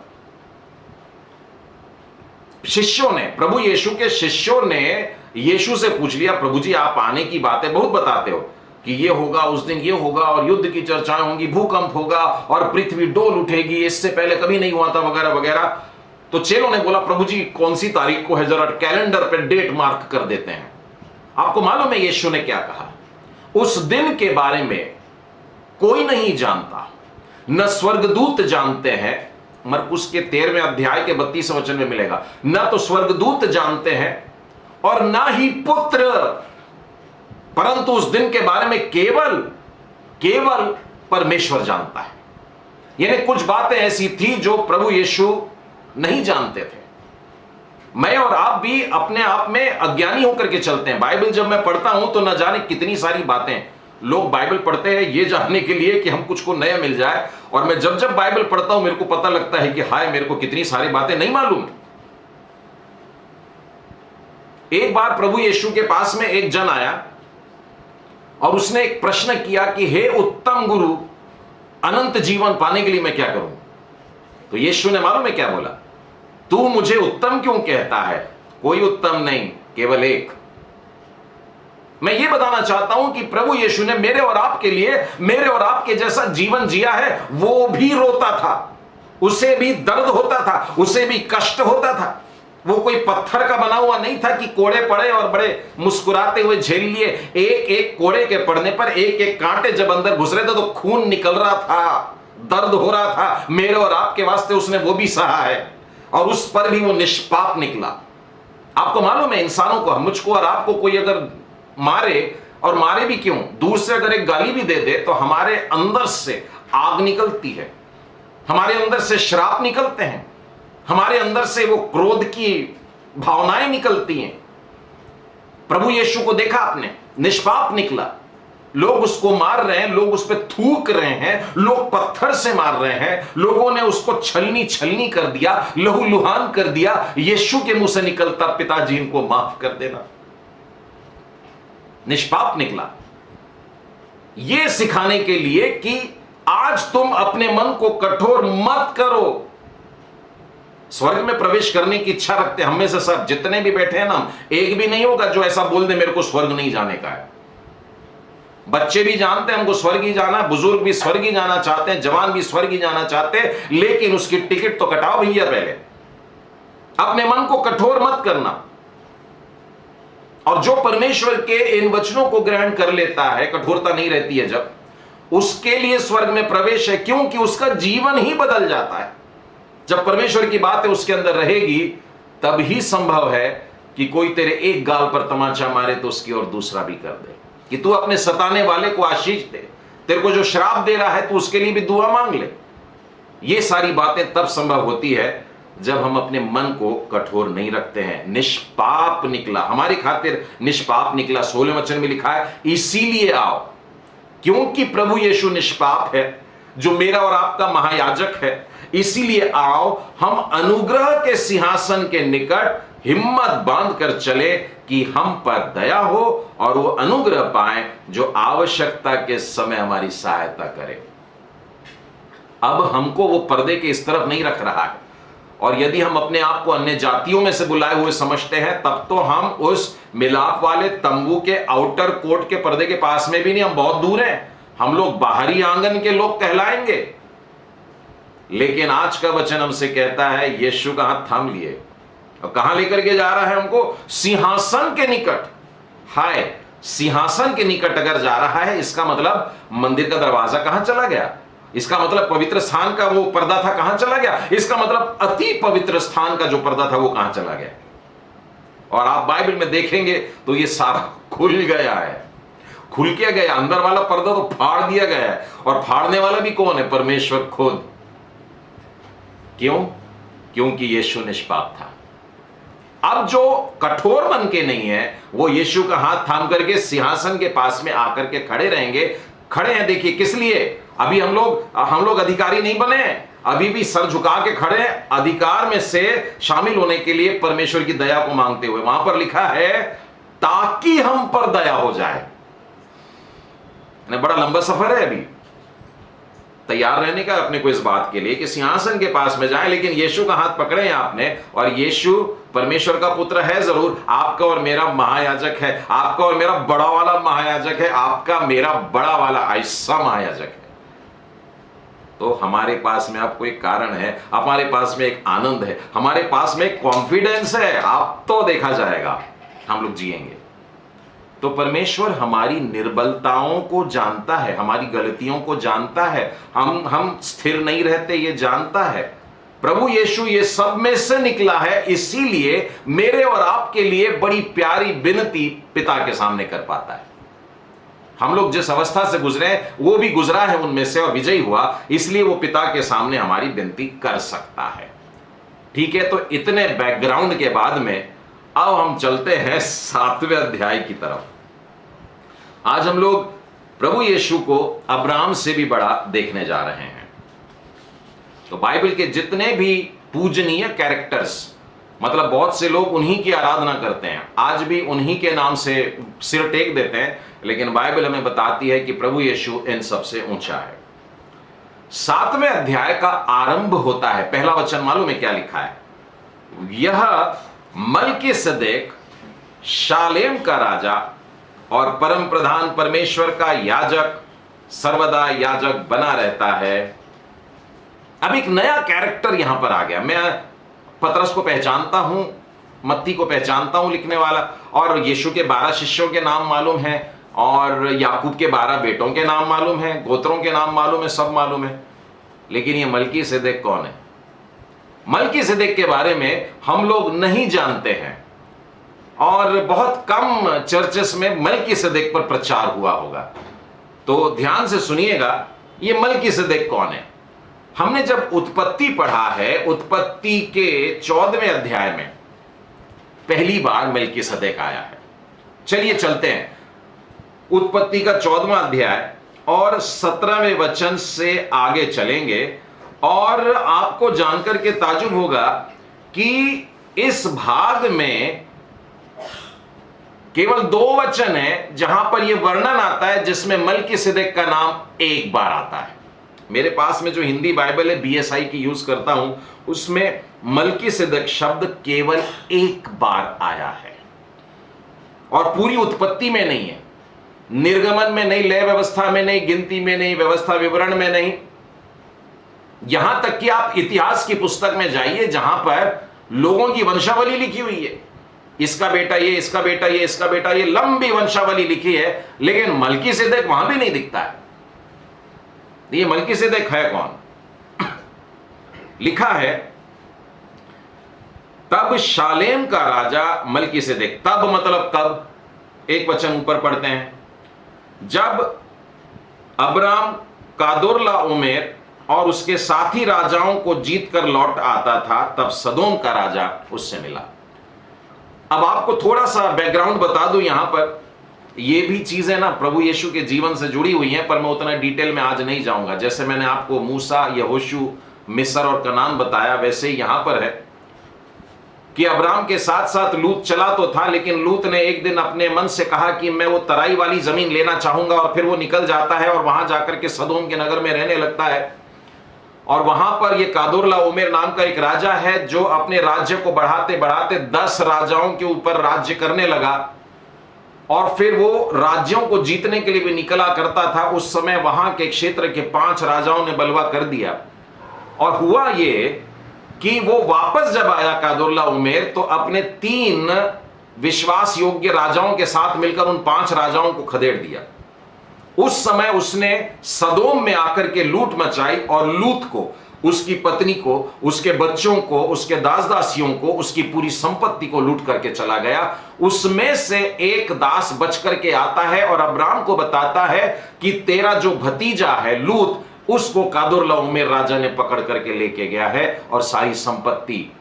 शिष्यों ने, प्रभु यीशु के शिष्यों ने यीशु से पूछ लिया, प्रभु जी आप आने की बातें बहुत बताते हो कि ये होगा, उस दिन ये होगा और युद्ध की चर्चाएं होंगी, भूकंप होगा और पृथ्वी डोल उठेगी, इससे पहले कभी नहीं हुआ था वगैरह वगैरह। तो चेलों ने बोला, प्रभु जी कौन सी तारीख को है, जरा कैलेंडर पे डेट मार्क कर देते हैं। आपको मालूम है यीशु ने क्या कहा? उस दिन के बारे में कोई नहीं जानता, न स्वर्गदूत जानते हैं। मरकुस के 13वें अध्याय के 32 वचन में मिलेगा, न तो स्वर्गदूत जानते हैं और ना ही पुत्र, परंतु उस दिन के बारे में केवल परमेश्वर जानता है। यानी कुछ बातें ऐसी थी जो प्रभु यीशु नहीं जानते थे। मैं और आप भी अपने आप में अज्ञानी होकर के चलते हैं। बाइबल जब मैं पढ़ता हूं तो न जाने कितनी सारी बातें, लोग बाइबल पढ़ते हैं ये जानने के लिए कि हम कुछ को नया मिल जाए, और मैं जब जब बाइबल पढ़ता हूं मेरे को पता लगता है कि हाय मेरे को कितनी सारी बातें नहीं मालूम। एक बार प्रभु यीशु के पास में एक जन आया और उसने एक प्रश्न किया कि हे उत्तम गुरु, अनंत जीवन पाने के लिए मैं क्या करूं? तो यीशु ने मालूम है क्या बोला? तू मुझे उत्तम क्यों कहता है? कोई उत्तम नहीं, केवल एक। मैं ये बताना चाहता हूं कि प्रभु यीशु ने मेरे और आपके लिए, मेरे और आपके जैसा जीवन जिया है। वो भी रोता था, उसे भी दर्द होता था, उसे भी कष्ट होता था। वो कोई पत्थर का बना हुआ नहीं था कि कोड़े पड़े और बड़े मुस्कुराते हुए झेल लिए। एक एक कोड़े के पड़ने पर एक एक कांटे जब अंदर घुस रहे थे तो खून निकल रहा था, दर्द हो रहा था। मेरे और आपके वास्ते उसने वो भी सहा है, और उस पर भी वो निष्पाप निकला। आपको मालूम है इंसानों को, मुझको और आपको कोई अगर मारे, और मारे भी क्यों, दूर से अगर एक गाली भी दे दे तो हमारे अंदर से आग निकलती है, हमारे अंदर से श्राप निकलते हैं, हमारे अंदर से वो क्रोध की भावनाएं निकलती हैं। प्रभु यीशु को देखा आपने, निष्पाप निकला। लोग उसको मार रहे हैं, लोग उस पर थूक रहे हैं, लोग पत्थर से मार रहे हैं, लोगों ने उसको छलनी कर दिया, लहूलुहान कर दिया। यीशु के मुंह से निकलता, पिताजी इनको माफ कर देना। निष्पाप निकला, यह सिखाने के लिए कि आज तुम अपने मन को कठोर मत करो। स्वर्ग में प्रवेश करने की इच्छा रखते हैं हम में से सब जितने भी बैठे हैं ना, एक भी नहीं होगा जो ऐसा बोल दे मेरे को स्वर्ग नहीं जाने का है। बच्चे भी जानते हैं हमको स्वर्ग ही जाना, बुजुर्ग भी स्वर्ग ही जाना चाहते हैं, जवान भी स्वर्ग ही जाना चाहते हैं, लेकिन उसकी टिकट तो कटाओ भैया पहले। अपने मन को कठोर मत करना। और जो परमेश्वर के इन वचनों को ग्रहण कर लेता है, कठोरता नहीं रहती है जब, उसके लिए स्वर्ग में प्रवेश है, क्योंकि उसका जीवन ही बदल जाता है। जब परमेश्वर की बातें उसके अंदर रहेगी तब ही संभव है कि कोई तेरे एक गाल पर तमाचा मारे तो उसकी और दूसरा भी कर दे, कि तू अपने सताने वाले को आशीष दे, तेरे को जो श्राप दे रहा है तू उसके लिए भी दुआ मांग ले। ये सारी बातें तब संभव होती है जब हम अपने मन को कठोर नहीं रखते हैं। निष्पाप निकला, हमारी खातिर निष्पाप निकला। 16वें वचन में लिखा है, इसीलिए आओ, क्योंकि प्रभु यीशु निष्पाप है, जो मेरा और आपका महायाजक है, इसीलिए आओ हम अनुग्रह के सिंहासन के निकट हिम्मत बांध कर चले कि हम पर दया हो और वो अनुग्रह पाए जो आवश्यकता के समय हमारी सहायता करे। अब हमको वो पर्दे के इस तरफ नहीं रख रहा है, और यदि हम अपने आप को अन्य जातियों में से बुलाए हुए समझते हैं तब तो हम उस मिलाप वाले तंबू के आउटर कोर्ट के पर्दे के पास में भी नहीं, हम बहुत दूर हैं, हम लोग बाहरी आंगन के लोग कहलाएंगे। लेकिन आज का वचन हमसे कहता है यीशु का हाथ थाम लिए और कहां लेकर के जा रहा है हमको? सिंहासन के निकट। हाय, सिंहासन के निकट अगर जा रहा है, इसका मतलब मंदिर का दरवाजा कहां चला गया, इसका मतलब पवित्र स्थान का वो पर्दा था कहां चला गया, इसका मतलब अति पवित्र स्थान का जो पर्दा था वो कहां चला गया। और आप बाइबल में देखेंगे तो ये सारा खुल गया है, खुल के गया, अंदर वाला पर्दा तो फाड़ दिया गया है। और फाड़ने वाला भी कौन है? परमेश्वर खुद। क्यों? क्योंकि यीशु निष्पाप था। अब जो कठोर मन के नहीं है, वो यीशु का हाथ थाम करके सिंहासन के पास में आकर के खड़े रहेंगे। खड़े हैं, देखिए किस लिए? अभी हम लोग अधिकारी नहीं बने हैं, अभी भी सर झुका के खड़े हैं, अधिकार में से शामिल होने के लिए परमेश्वर की दया को मांगते हुए। वहां पर लिखा है ताकि हम पर दया हो जाए। बड़ा लंबा सफर है, अभी तैयार रहने का अपने को इस बात के लिए कि सिंहासन के पास में जाए, लेकिन यीशु का हाथ पकड़े हैं आपने। और यीशु परमेश्वर का पुत्र है जरूर, आपका और मेरा महायाजक है, आपका और मेरा बड़ा वाला महायाजक है, आपका मेरा बड़ा वाला ऐसा महायाजक है। तो हमारे पास में आपको एक कारण है, हमारे पास में एक आनंद है, हमारे पास में एक कॉन्फिडेंस है। आप तो देखा जाएगा, हम लोग जिएंगे। तो परमेश्वर हमारी निर्बलताओं को जानता है, हमारी गलतियों को जानता है, हम स्थिर नहीं रहते ये जानता है। प्रभु यीशु ये सब में से निकला है, इसीलिए मेरे और आपके लिए बड़ी प्यारी विनती पिता के सामने कर पाता है। हम लोग जिस अवस्था से गुजरे वो भी गुजरा है उनमें से और विजयी हुआ, इसलिए वो पिता के सामने हमारी विनती कर सकता है। ठीक है, तो इतने बैकग्राउंड के बाद में अब हम चलते हैं 7वें अध्याय की तरफ। आज हम लोग प्रभु यीशु को अब्राहम से भी बड़ा देखने जा रहे हैं। तो बाइबल के जितने भी पूजनीय कैरेक्टर्स, मतलब बहुत से लोग उन्हीं की आराधना करते हैं, आज भी उन्हीं के नाम से सिर टेक देते हैं, लेकिन बाइबल हमें बताती है कि प्रभु यीशु इन सबसे ऊंचा है। 7वें अध्याय का आरंभ होता है, पहला वचन मालूम है क्या लिखा है? यह मल्कीसदेक शालेम का राजा और परम प्रधान परमेश्वर का याजक सर्वदा याजक बना रहता है। अब एक नया कैरेक्टर यहां पर आ गया। मैं पतरस को पहचानता हूं, मत्ती को पहचानता हूं लिखने वाला, और यीशु के 12 शिष्यों के नाम मालूम है, और याकूब के 12 बेटों के नाम मालूम है, गोत्रों के नाम मालूम है, सब मालूम है। लेकिन ये मल्कीसदेक कौन है? मल्कीसदेक के बारे में हम लोग नहीं जानते हैं, और बहुत कम चर्चेस में मल्कीसदेक पर प्रचार हुआ होगा। तो ध्यान से सुनिएगा, ये मल्कीसदेक कौन है? हमने जब उत्पत्ति पढ़ा है, उत्पत्ति के 14वें अध्याय में पहली बार मल्कीसदेक आया है। चलिए चलते हैं उत्पत्ति का 14वां अध्याय और 17वें वचन से आगे चलेंगे, और आपको जानकर के ताजुब होगा कि इस भाग में केवल 2 वचन है जहां पर यह वर्णन आता है जिसमें मल्कीसदेक का नाम एक बार आता है। मेरे पास में जो हिंदी बाइबल है BSI की यूज करता हूं, उसमें मल्कीसदेक शब्द केवल एक बार आया है, और पूरी उत्पत्ति में नहीं है, निर्गमन में नहीं, लय व्यवस्था में नहीं, गिनती में नहीं, व्यवस्था विवरण में नहीं। यहां तक कि आप इतिहास की पुस्तक में जाइए जहां पर लोगों की वंशावली लिखी हुई है, इसका बेटा ये, इसका बेटा ये, इसका बेटा ये, लंबी वंशावली लिखी है, लेकिन मल्कीसदेक वहां भी नहीं दिखता है। ये मल्कीसदेक है कौन? लिखा है तब शालेम का राजा मल्कीसदेक। तब मतलब कब? एक वचन ऊपर पढ़ते हैं, जब अब्राम कादोर्लाओमेर और उसके साथी राजाओं को जीत कर लौट आता था, तब सदोम का राजा उससे मिला। अब आपको थोड़ा सा बैकग्राउंड बता दूं, यहां पर ये भी चीजें ना प्रभु यीशु के जीवन से जुड़ी हुई हैं, पर मैं उतना डिटेल में आज नहीं जाऊंगा। जैसे मैंने आपको मूसा, यहोशू, मिस्र और कनान बताया, वैसे ही यहां पर है कि अब्राम के साथ साथ लूत चला तो था, लेकिन लूत ने एक दिन अपने मन से कहा कि मैं वो तराई वाली जमीन लेना चाहूंगा, और फिर वो निकल जाता है और वहां जाकर के सदोम के नगर में रहने लगता है। और वहां पर ये कादोर्लाओमेर नाम का एक राजा है जो अपने राज्य को बढ़ाते बढ़ाते 10 राजाओं के ऊपर राज्य करने लगा, और फिर वो राज्यों को जीतने के लिए भी निकला करता था। उस समय वहां के क्षेत्र के 5 राजाओं ने बलवा कर दिया, और हुआ ये कि वो वापस जब आया कादोर्लाओमेर, तो अपने 3 विश्वास योग्य राजाओं के साथ मिलकर उन 5 राजाओं को खदेड़ दिया। उस समय उसने सदोम में आकर के लूट मचाई और लूत को, उसकी पत्नी को, उसके बच्चों को, उसके दास दासियों को, उसकी पूरी संपत्ति को लूट करके चला गया। उसमें से एक दास बच करके आता है और अब्राम को बताता है कि तेरा जो भतीजा है लूत, उसको कादोर्लाओमेर राजा ने पकड़ करके लेके गया है और सारी संपत्ति।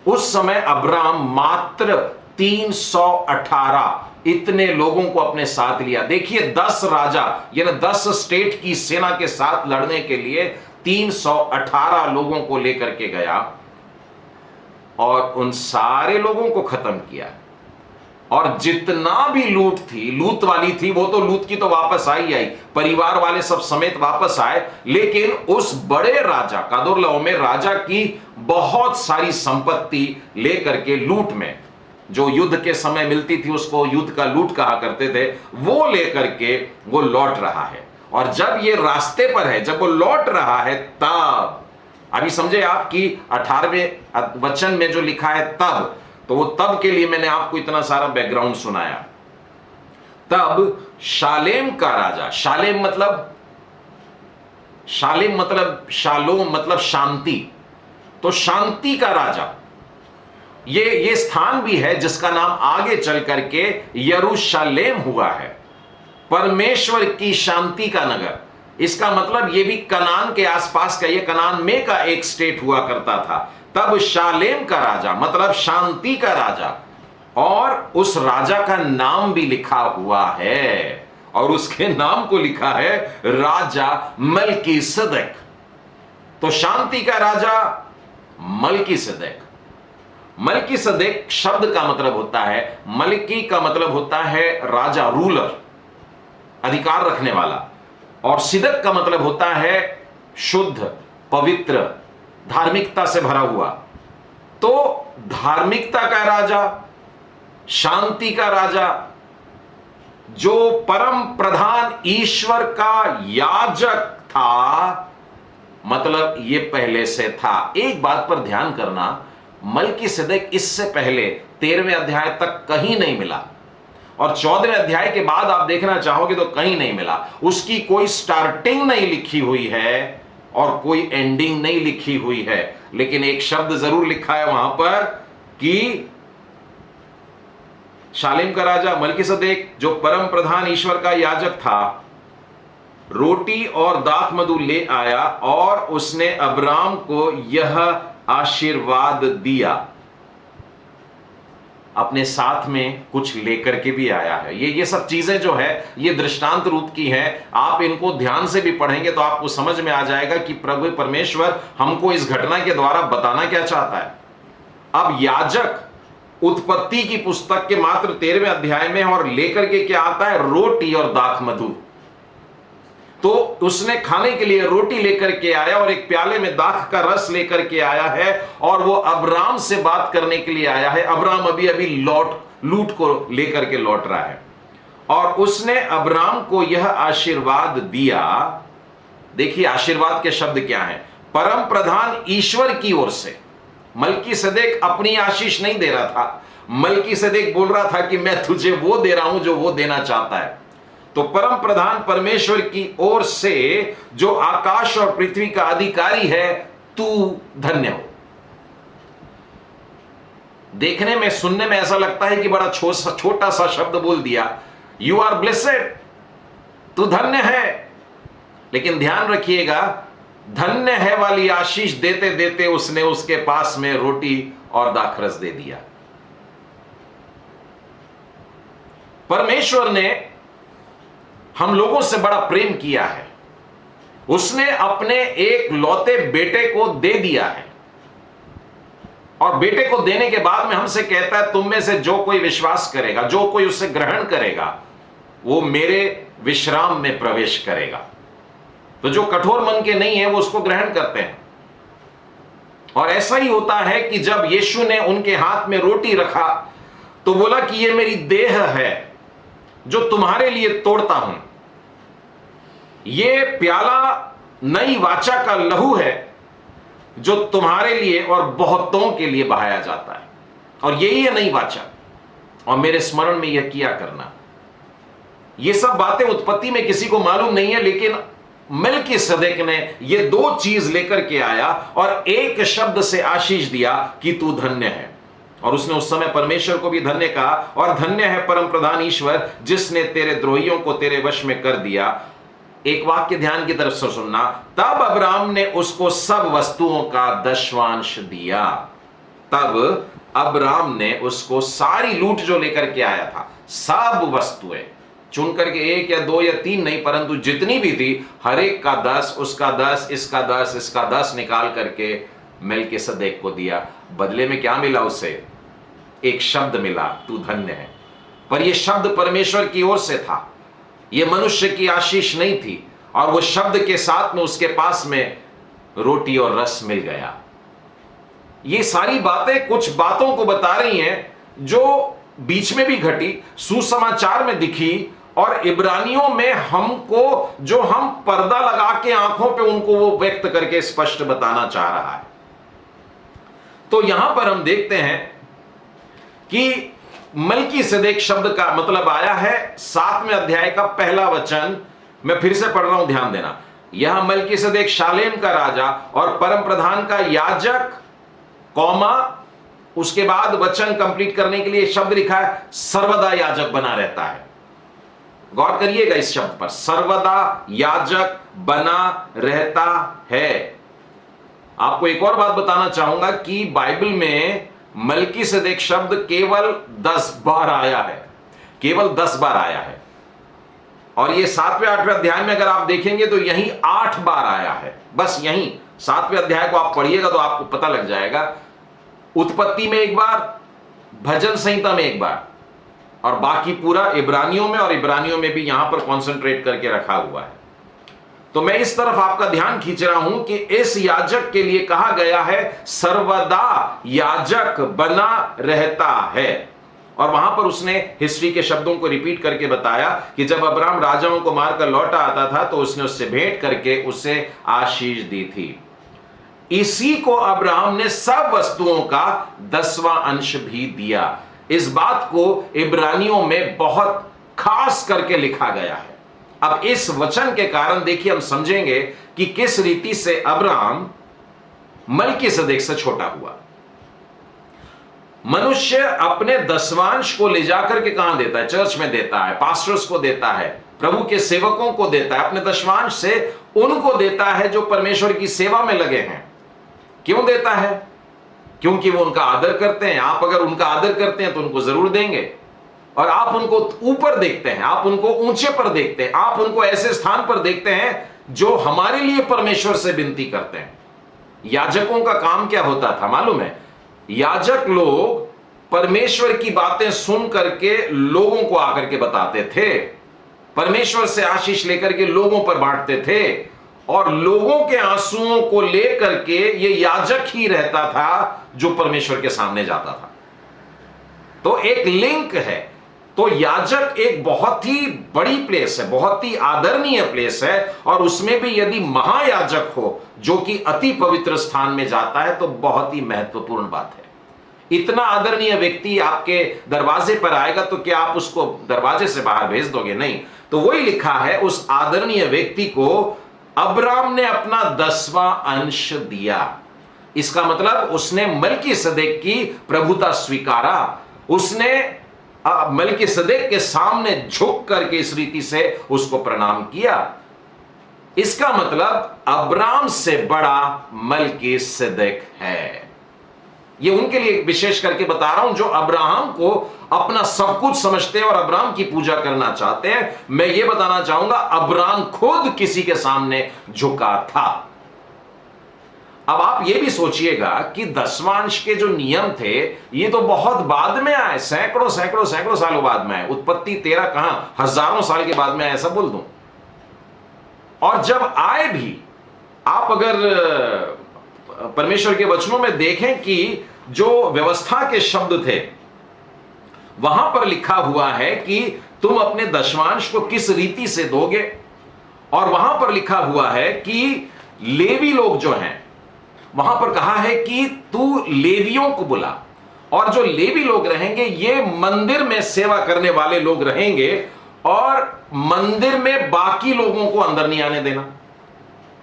उस समय अब्राम मात्र 318 इतने लोगों को अपने साथ लिया। देखिए 10 राजा यानी 10 स्टेट की सेना के साथ लड़ने के लिए 318 लोगों को लेकर के गया और उन सारे लोगों को खत्म किया। और जितना भी लूट थी, लूट वाली थी, वो तो लूट की तो वापस आई, परिवार वाले सब समेत वापस आए, लेकिन उस बड़े राजा कादोर्लाओमेर राजा की बहुत सारी संपत्ति लेकर के लूट में, जो युद्ध के समय मिलती थी उसको युद्ध का लूट कहा करते थे, वो लेकर के वो लौट रहा है। और जब ये रास्ते पर है, जब वो लौट रहा है, तब अभी समझे आपकी 18वें वचन में जो लिखा है तब, तो वो तब के लिए मैंने आपको इतना सारा बैकग्राउंड सुनाया। तब शालेम का राजा, शालेम मतलब शालोम मतलब शांति, तो शांति का राजा, ये स्थान भी है जिसका नाम आगे चल करके यरूशलेम हुआ है, परमेश्वर की शांति का नगर। इसका मतलब ये भी कनान के आसपास का, ये कनान में का एक स्टेट हुआ करता था। तब शालेम का राजा मतलब शांति का राजा, और उस राजा का नाम भी लिखा हुआ है, और उसके नाम को लिखा है राजा मल्कीसदेक। तो शांति का राजा मल्कीसदेक। मल्कीसदेक शब्द का मतलब होता है, मल्की का मतलब होता है राजा, रूलर, अधिकार रखने वाला, और सिदक का मतलब होता है शुद्ध, पवित्र, धार्मिकता से भरा हुआ। तो धार्मिकता का राजा, शांति का राजा, जो परम प्रधान ईश्वर का याजक था, मतलब ये पहले से था। एक बात पर ध्यान करना, मल्कीसदेक इससे पहले 13वें अध्याय तक कहीं नहीं मिला, और 14वें अध्याय के बाद आप देखना चाहोगे तो कहीं नहीं मिला। उसकी कोई स्टार्टिंग नहीं लिखी हुई है और कोई एंडिंग नहीं लिखी हुई है, लेकिन एक शब्द जरूर लिखा है वहां पर कि शालेम का राजा मल्कीसदेक, जो परम प्रधान ईश्वर का याजक था, रोटी और दाख मधु ले आया और उसने अब्राम को यह आशीर्वाद दिया। अपने साथ में कुछ लेकर के भी आया है। ये सब चीजें जो है ये दृष्टांत रूप की हैं। आप इनको ध्यान से भी पढ़ेंगे तो आपको समझ में आ जाएगा कि प्रभु परमेश्वर हमको इस घटना के द्वारा बताना क्या चाहता है। अब याजक उत्पत्ति की पुस्तक के मात्र 13वें अध्याय में और लेकर के क्या आता है, रोटी और दाख मधु। तो उसने खाने के लिए रोटी लेकर के आया और एक प्याले में दाख का रस लेकर के आया है, और वो अब्राम से बात करने के लिए आया है। अब्राम अभी अभी लूट को लेकर के लौट रहा है, और उसने अब्राम को यह आशीर्वाद दिया। देखिए आशीर्वाद के शब्द क्या है, परम प्रधान ईश्वर की ओर से। मल्कीसदेक अपनी आशीष नहीं दे रहा था, मल्कीसदेक बोल रहा था कि मैं तुझे वो दे रहा हूं जो वो देना चाहता है। तो परम प्रधान परमेश्वर की ओर से, जो आकाश और पृथ्वी का अधिकारी है, तू धन्य हो। देखने में, सुनने में ऐसा लगता है कि बड़ा छोटा सा शब्द बोल दिया, यू आर ब्लेसेड, तू धन्य है। लेकिन ध्यान रखिएगा, धन्य है वाली आशीष देते देते उसने उसके पास में रोटी और दाखरस दे दिया। परमेश्वर ने हम लोगों से बड़ा प्रेम किया है, उसने अपने एक लौते बेटे को दे दिया है, और बेटे को देने के बाद में हमसे कहता है तुम में से जो कोई विश्वास करेगा, जो कोई उसे ग्रहण करेगा, वो मेरे विश्राम में प्रवेश करेगा। तो जो कठोर मन के नहीं है वो उसको ग्रहण करते हैं। और ऐसा ही होता है कि जब यीशु ने उनके हाथ में रोटी रखा तो बोला कि ये मेरी देह है जो तुम्हारे लिए तोड़ता हूं, ये प्याला नई वाचा का लहू है जो तुम्हारे लिए और बहुतों के लिए बहाया जाता है। और यही है नई वाचा। और मेरे स्मरण में यह किया करना। ये सब बातें उत्पत्ति में किसी को मालूम नहीं है, लेकिन मलकीसदेक ने ये दो चीज लेकर के आया और एक शब्द से आशीष दिया कि तू धन्य है। और उसने उस समय परमेश्वर को भी धन्य कहा, और धन्य है परम प्रधान ईश्वर जिसने तेरे द्रोहियों को तेरे वश में कर दिया। एक वाक्य ध्यान की तरफ से सुनना, तब अब्राम ने उसको सब वस्तुओं का दशवांश दिया। तब अब्राम ने उसको सारी लूट जो लेकर के आया था, सब वस्तुएं चुन करके, एक या दो या तीन नहीं, परंतु जितनी भी थी हर एक का 10, उसका 10, इसका 10, इसका 10 निकाल करके मलकीसदेक को दिया। बदले में क्या मिला उसे? एक शब्द मिला, तू धन्य है। पर यह शब्द परमेश्वर की ओर से था, यह मनुष्य की आशीष नहीं थी। और वो शब्द के साथ में उसके पास में रोटी और रस मिल गया। ये सारी बातें कुछ बातों को बता रही हैं जो बीच में भी घटी, सुसमाचार में दिखी, और इब्रानियों में हमको, जो हम पर्दा लगा के आंखों पे उनको वो व्यक्त करके स्पष्ट बताना चाह रहा है। तो यहां पर हम देखते हैं कि मलकीसदेक शब्द का मतलब आया है 7वें अध्याय का पहला वचन। मैं फिर से पढ़ रहा हूं, ध्यान देना। यह मलकीसदेक शालेम का राजा और परम प्रधान का याजक, कौमा, उसके बाद वचन कंप्लीट करने के लिए शब्द लिखा है, सर्वदा याजक बना रहता है। गौर करिएगा इस शब्द पर, सर्वदा याजक बना रहता है। आपको एक और बात बताना चाहूंगा कि बाइबल में मलकीसदेक शब्द केवल 10 बार आया है, केवल 10 बार आया है। और ये 7वें 8वें अध्याय में अगर आप देखेंगे तो यहीं 8 बार आया है। बस यहीं 7वें अध्याय को आप पढ़िएगा तो आपको पता लग जाएगा। उत्पत्ति में एक बार, भजन संहिता में एक बार, और बाकी पूरा इब्रानियों में, और इब्रानियों में भी यहां पर कॉन्सेंट्रेट करके रखा हुआ है। तो मैं इस तरफ आपका ध्यान खींच रहा हूं कि इस याजक के लिए कहा गया है सर्वदा याजक बना रहता है। और वहां पर उसने हिस्ट्री के शब्दों को रिपीट करके बताया कि जब अब्राम राजाओं को मारकर लौटा आता था तो उसने उससे भेंट करके उसे आशीष दी थी। इसी को अब्राहम ने सब वस्तुओं का 10वां अंश भी दिया। इस बात को इब्रानियों में बहुत खास करके लिखा गया है। अब इस वचन के कारण देखिए हम समझेंगे कि किस रीति से अब्राहम मलकीसदेक से छोटा हुआ। मनुष्य अपने दसवांश को ले जाकर के कहां देता है? चर्च में देता है, पास्टर्स को देता है, प्रभु के सेवकों को देता है। अपने दशवांश से उनको देता है जो परमेश्वर की सेवा में लगे हैं। क्यों देता है? क्योंकि वो उनका आदर करते हैं। आप अगर उनका आदर करते हैं तो उनको जरूर देंगे। और आप उनको ऊपर देखते हैं, आप उनको ऊंचे पर देखते हैं, आप उनको ऐसे स्थान पर देखते हैं जो हमारे लिए परमेश्वर से विनती करते हैं। याजकों का काम क्या होता था मालूम है? याजक लोग परमेश्वर की बातें सुन करके लोगों को आकर के बताते थे, परमेश्वर से आशीष लेकर के लोगों पर बांटते थे, और लोगों के आंसुओं को लेकर के ये याजक ही रहता था जो परमेश्वर के सामने जाता था। तो एक लिंक है। तो याजक एक बहुत ही बड़ी प्लेस है, बहुत ही आदरणीय प्लेस है, और उसमें भी यदि महायाजक हो जो कि अति पवित्र स्थान में जाता है तो बहुत ही महत्वपूर्ण बात है। इतना आदरणीय व्यक्ति आपके दरवाजे पर आएगा तो क्या आप उसको दरवाजे से बाहर भेज दोगे? नहीं। तो वही लिखा है, उस आदरणीय व्यक्ति को अब्राम ने अपना 10वां अंश दिया। इसका मतलब उसने मलकीसदेक की प्रभुता स्वीकारा। उसने मलकीसदेक के सामने झुक करके इस रीति से उसको प्रणाम किया। इसका मतलब अब्राम से बड़ा मलकीसदेक है। ये उनके लिए विशेष करके बता रहा हूं जो अब्राहम को अपना सब कुछ समझते हैं और अब्राहम की पूजा करना चाहते हैं। मैं ये बताना चाहूंगा, अब्राहम खुद किसी के सामने झुका था। अब आप ये भी सोचिएगा कि दशवांश के जो नियम थे ये तो बहुत बाद में आए, सैकड़ों सैकड़ों सैकड़ों सालों बाद में आए। उत्पत्ति 13 कहां, हजारों साल के बाद में आए, ऐसा बोल दूं। और जब आए भी, आप अगर परमेश्वर के वचनों में देखें कि जो व्यवस्था के शब्द थे वहां पर लिखा हुआ है कि तुम अपने दशवांश को किस रीति से दोगे, और वहां पर लिखा हुआ है कि लेवी लोग जो हैं, वहां पर कहा है कि तू लेवियों को बुला और जो लेवी लोग रहेंगे ये मंदिर में सेवा करने वाले लोग रहेंगे, और मंदिर में बाकी लोगों को अंदर नहीं आने देना।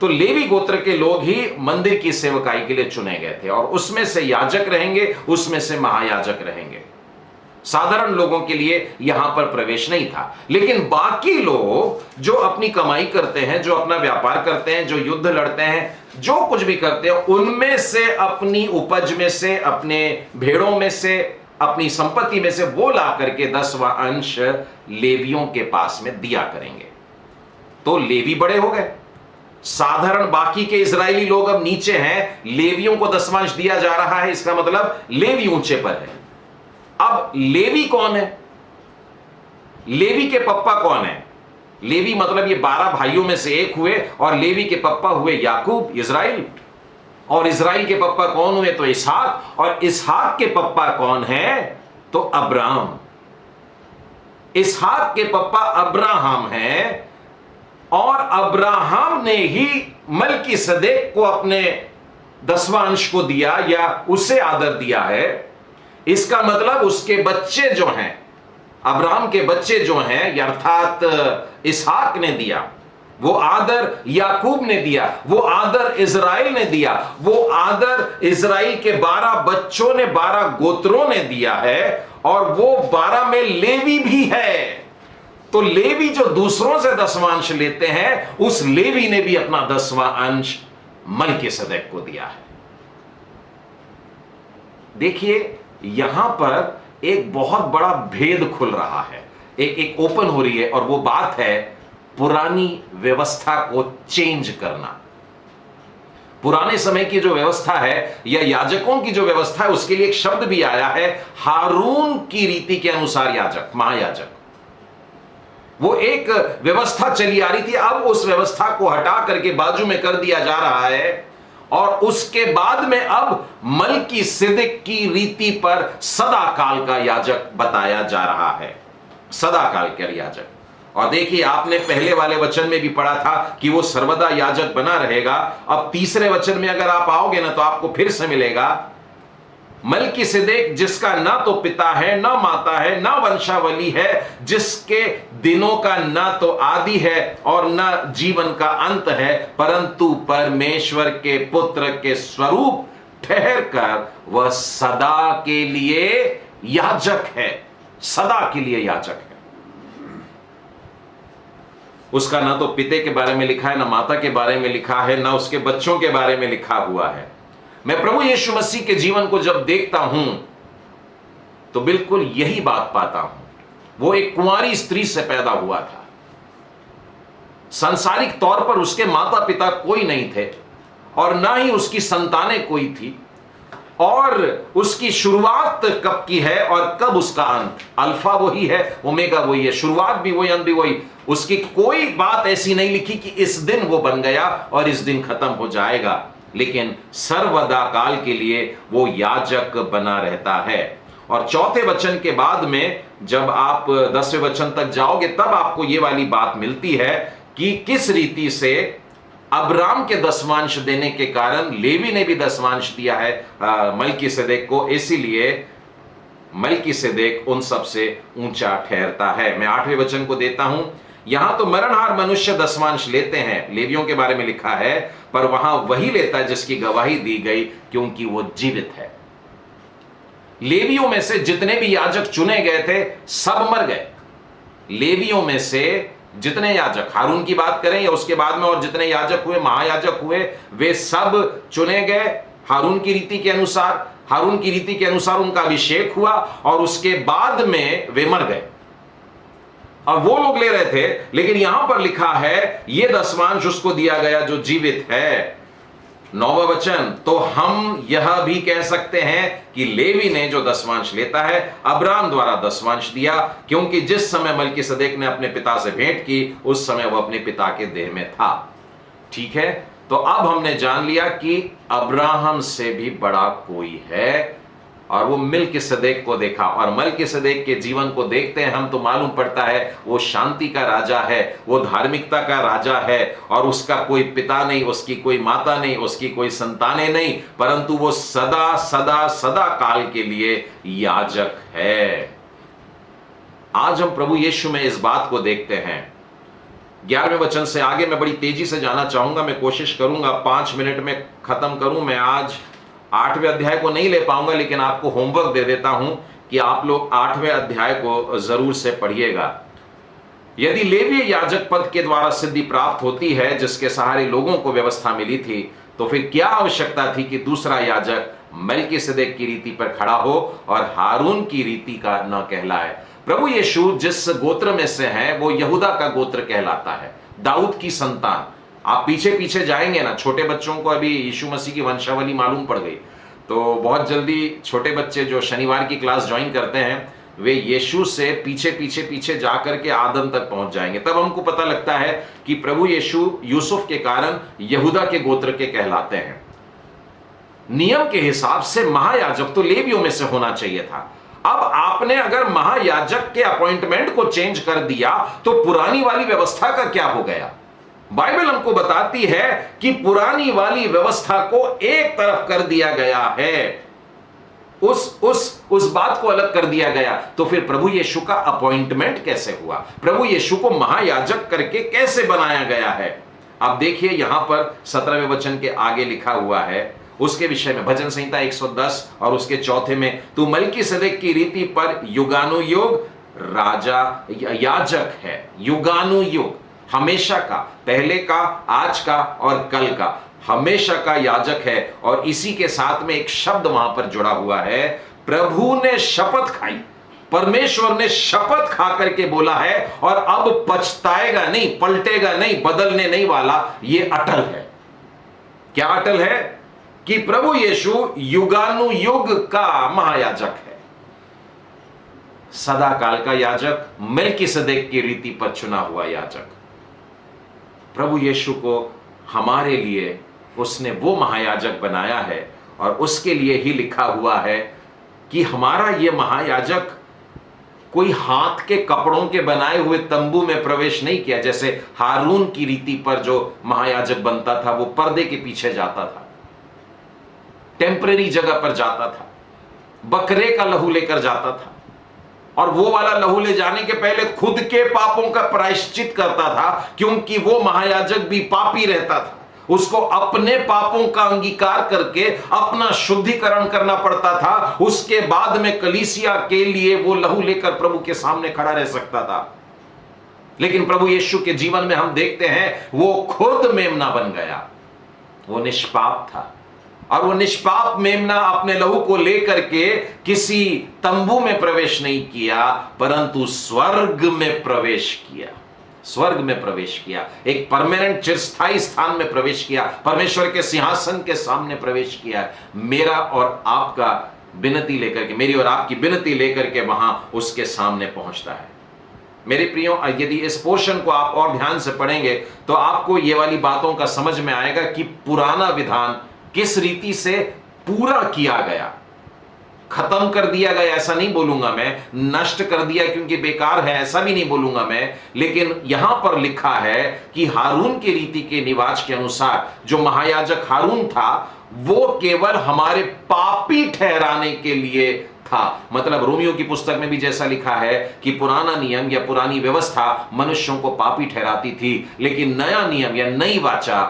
तो लेवी गोत्र के लोग ही मंदिर की सेवकाई के लिए चुने गए थे, और उसमें से याजक रहेंगे, उसमें से महायाजक रहेंगे। साधारण लोगों के लिए यहां पर प्रवेश नहीं था। लेकिन बाकी लोग जो अपनी कमाई करते हैं, जो अपना व्यापार करते हैं, जो युद्ध लड़ते हैं, जो कुछ भी करते हैं, उनमें से अपनी उपज में से, अपने भेड़ों में से, अपनी संपत्ति में से वो ला करके 10वां अंश लेवियों के पास में दिया करेंगे। तो लेवी बड़े हो गए, साधारण बाकी के इजरायली लोग अब नीचे हैं, लेवियों को 10वां अंश दिया जा रहा है, इसका मतलब लेवी ऊंचे पर है। अब लेवी कौन है? लेवी के पप्पा कौन है? लेवी मतलब ये 12 भाइयों में से एक हुए, और लेवी के पप्पा हुए याकूब, इजराइल। और इजराइल के पप्पा कौन हुए? तो इसहाक। और इसहाक के पप्पा कौन है? तो अब्राहम। इसहाक के पप्पा अब्राहम हैं, और अब्राहम ने ही मलकीसदेक को अपने 10वां अंश को दिया, या उसे आदर दिया है। इसका मतलब उसके बच्चे जो हैं, अब्राहम के बच्चे जो हैं, अर्थात इसहाक ने दिया, वो आदर याकूब ने दिया, वो आदर इजराइल ने दिया, वो आदर इजराइल के 12 बच्चों ने, 12 गोत्रों ने दिया है, और वो 12 में लेवी भी है। तो लेवी जो दूसरों से 10वां अंश लेते हैं, उस लेवी ने भी अपना 10वां अंश मलकीसदेक को दिया है। देखिए यहां पर एक बहुत बड़ा भेद खुल रहा है, एक ओपन हो रही है, और वो बात है पुरानी व्यवस्था को चेंज करना। पुराने समय की जो व्यवस्था है, या याजकों की जो व्यवस्था है, उसके लिए एक शब्द भी आया है, हारून की रीति के अनुसार याजक, महायाजक। वो एक व्यवस्था चली आ रही थी, अब उस व्यवस्था को हटा करके बाजू में कर दिया जा रहा है, और उसके बाद में अब मलकीसदेक की रीति पर सदा काल का याजक बताया जा रहा है, सदा काल का याजक। और देखिए आपने पहले वाले वचन में भी पढ़ा था कि वो सर्वदा याजक बना रहेगा। अब तीसरे वचन में अगर आप आओगे ना, तो आपको फिर से मिलेगा मलकीसदेक जिसका ना तो पिता है, ना माता है, ना वंशावली है, जिसके दिनों का ना तो आदि है और ना जीवन का अंत है, परंतु परमेश्वर के पुत्र के स्वरूप ठहर कर वह सदा के लिए याजक है, सदा के लिए याजक है। उसका ना तो पिता के बारे में लिखा है, ना माता के बारे में लिखा है, ना उसके बच्चों के बारे में लिखा हुआ है। मैं प्रभु यीशु मसीह के जीवन को जब देखता हूं तो बिल्कुल यही बात पाता हूं। वो एक कुंवारी स्त्री से पैदा हुआ था, सांसारिक तौर पर उसके माता पिता कोई नहीं थे, और ना ही उसकी संतानें कोई थी, और उसकी शुरुआत कब की है और कब उसका अंत, अल्फा वही है, ओमेगा वही है, शुरुआत भी वही, अंत भी वही। उसकी कोई बात ऐसी नहीं लिखी कि इस दिन वो बन गया और इस दिन खत्म हो जाएगा, लेकिन सर्वदा काल के लिए वो याजक बना रहता है। और चौथे वचन के बाद में जब आप 10वें वचन तक जाओगे, तब आपको ये वाली बात मिलती है कि किस रीति से अब्राम के 10वां अंश देने के कारण लेवी ने भी 10वां अंश दिया है मलकीसदेक को, इसीलिए मलकीसदेक उन सबसे ऊंचा ठहरता है। मैं 8वें वचन को देता हूं। यहां तो मरणहार मनुष्य 10वां अंश लेते हैं, लेवियों के बारे में लिखा है, पर वहां वही लेता है जिसकी गवाही दी गई, क्योंकि वो जीवित है। लेवियों में से जितने भी याजक चुने गए थे सब मर गए। लेवियों में से जितने याजक, हारून की बात करें या उसके बाद में और जितने याजक हुए, महायाजक हुए, वे सब चुने गए हारून की रीति के अनुसार। हारून की रीति के अनुसार उनका अभिषेक हुआ, और उसके बाद में वे मर गए। अब वो लोग ले रहे थे, लेकिन यहां पर लिखा है ये 10वां अंश उसको दिया गया जो जीवित है। 9वां वचन, तो हम यह भी कह सकते हैं कि लेवी ने जो 10वां अंश लेता है, अब्राहम द्वारा 10वां अंश दिया, क्योंकि जिस समय मलकीसदेक ने अपने पिता से भेंट की, उस समय वह अपने पिता के देह में था। ठीक है, तो अब हमने जान लिया कि अब्राहम से भी बड़ा कोई है, और वो मिल्किसदेक को देखा, और मिल्किसदेक के जीवन को देखते हैं हम तो मालूम पड़ता है वो शांति का राजा है, वो धार्मिकता का राजा है, और उसका कोई पिता नहीं, उसकी कोई माता नहीं, उसकी कोई संतानें नहीं, परंतु वो सदा सदा सदा काल के लिए याजक है। आज हम प्रभु यीशु में इस बात को देखते हैं। 11वें वचन से आगे मैं बड़ी तेजी से जाना चाहूंगा, मैं कोशिश करूंगा 5 मिनट में खत्म करूं। मैं आज 8वें अध्याय को नहीं ले पाऊंगा, लेकिन आपको होमवर्क दे देता हूं कि आप लोग 8वें अध्याय को जरूर से पढ़िएगा। यदि लेवीय याजक पद के द्वारा सिद्धि प्राप्त होती है, जिसके सहारे लोगों को व्यवस्था मिली थी, तो फिर क्या आवश्यकता थी कि दूसरा याजक मिल्किसदेक की रीति पर खड़ा हो और हारून की रीति का न कहलाए। प्रभु यीशु जिस गोत्र में से है वो यहूदा का गोत्र कहलाता है, दाऊद की संतान। आप पीछे पीछे जाएंगे ना, छोटे बच्चों को अभी यीशु मसीह की वंशावली मालूम पड़ गई, तो बहुत जल्दी छोटे बच्चे जो शनिवार की क्लास ज्वाइन करते हैं वे यीशु से पीछे पीछे पीछे जाकर के आदम तक पहुंच जाएंगे। तब हमको पता लगता है कि प्रभु यीशु यूसुफ के कारण यहूदा के गोत्र के कहलाते हैं। नियम के हिसाब से महायाजक तो लेवियों में से होना चाहिए था। अब आपने अगर महायाजक के अपॉइंटमेंट को चेंज कर दिया तो पुरानी वाली व्यवस्था का क्या हो गया? बाइबल हमको बताती है कि पुरानी वाली व्यवस्था को एक तरफ कर दिया गया है, उस बात को अलग कर दिया गया। तो फिर प्रभु यीशु का अपॉइंटमेंट कैसे हुआ? प्रभु यीशु को महायाजक करके कैसे बनाया गया है? आप देखिए यहां पर 17वें वचन के आगे लिखा हुआ है उसके विषय में, भजन संहिता 110 और उसके 4 में, तू मिल्किसदेक की रीति पर युगानुयुग राजा याजक है। युगानुयुग, हमेशा का, पहले का, आज का और कल का, हमेशा का याजक है। और इसी के साथ में एक शब्द वहां पर जुड़ा हुआ है, प्रभु ने शपथ खाई, परमेश्वर ने शपथ खा करके बोला है, और अब पछताएगा नहीं, पलटेगा नहीं, बदलने नहीं वाला। ये अटल है। क्या अटल है? कि प्रभु यीशु युगानुयुग का महायाजक है, सदा काल का याजक, मिल्किसदेक की रीति पर चुना हुआ याजक। प्रभु यीशु को हमारे लिए उसने वो महायाजक बनाया है, और उसके लिए ही लिखा हुआ है कि हमारा ये महायाजक कोई हाथ के कपड़ों के बनाए हुए तंबू में प्रवेश नहीं किया। जैसे हारून की रीति पर जो महायाजक बनता था वो पर्दे के पीछे जाता था, टेम्परेरी जगह पर जाता था, बकरे का लहू लेकर जाता था, और वो वाला लहू ले जाने के पहले खुद के पापों का प्रायश्चित करता था, क्योंकि वो महायाजक भी पापी रहता था। उसको अपने पापों का अंगीकार करके अपना शुद्धिकरण करना पड़ता था, उसके बाद में कलीसिया के लिए वो लहू लेकर प्रभु के सामने खड़ा रह सकता था। लेकिन प्रभु यीशु के जीवन में हम देखते हैं वो खुद मेमना बन गया, वो निष्पाप था, और वो निष्पाप मेमना अपने लहू को लेकर के किसी तंबू में प्रवेश नहीं किया, परंतु स्वर्ग में प्रवेश किया। स्वर्ग में प्रवेश किया, एक परमानेंट चिरस्थायी स्थान में प्रवेश किया, परमेश्वर के सिंहासन के सामने प्रवेश किया। मेरा और आपका विनती लेकर के, मेरी और आपकी विनती लेकर के वहां उसके सामने पहुंचता है। मेरे प्रियो, यदि इस पोर्शन को आप और ध्यान से पढ़ेंगे तो आपको ये वाली बातों का समझ में आएगा कि पुराना विधान किस रीति से पूरा किया गया, खत्म कर दिया गया ऐसा नहीं बोलूंगा मैं, नष्ट कर दिया क्योंकि बेकार है ऐसा भी नहीं बोलूंगा मैं, लेकिन यहां पर लिखा है कि हारून की रीति के निवाज के अनुसार जो महायाजक हारून था वो केवल हमारे पापी ठहराने के लिए था। मतलब रोमियो की पुस्तक में भी जैसा लिखा है कि पुराना नियम या पुरानी व्यवस्था मनुष्यों को पापी ठहराती थी, लेकिन नया नियम या नई वाचा,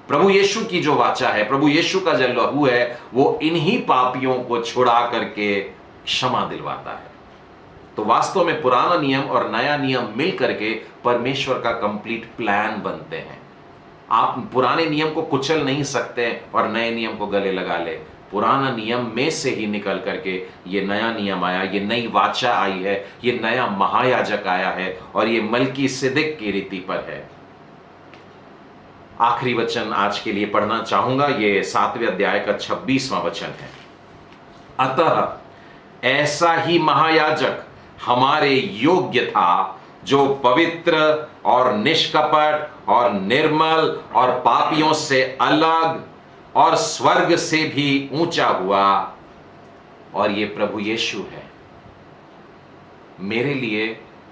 प्रभु यीशु की जो वाचा है, प्रभु यीशु का जो लहू है, वो इन्हीं पापियों को छुड़ा करके क्षमा दिलवाता है। तो वास्तव में पुराना नियम और नया नियम मिल करके परमेश्वर का कंप्लीट प्लान बनते हैं। आप पुराने नियम को कुचल नहीं सकते और नए नियम को गले लगा ले। पुराना नियम में से ही निकल करके ये नया नियम आया, ये नई वाचा आई है, ये नया महायाजक आया है, और ये मिल्किसदेक की रीति पर है। आखिरी वचन आज के लिए पढ़ना चाहूंगा, ये 7वें अध्याय का 26वां वचन है। अतः ऐसा ही महायाजक हमारे योग्य था, जो पवित्र और निष्कपट और निर्मल और पापियों से अलग और स्वर्ग से भी ऊंचा हुआ। और ये प्रभु यीशु है। मेरे लिए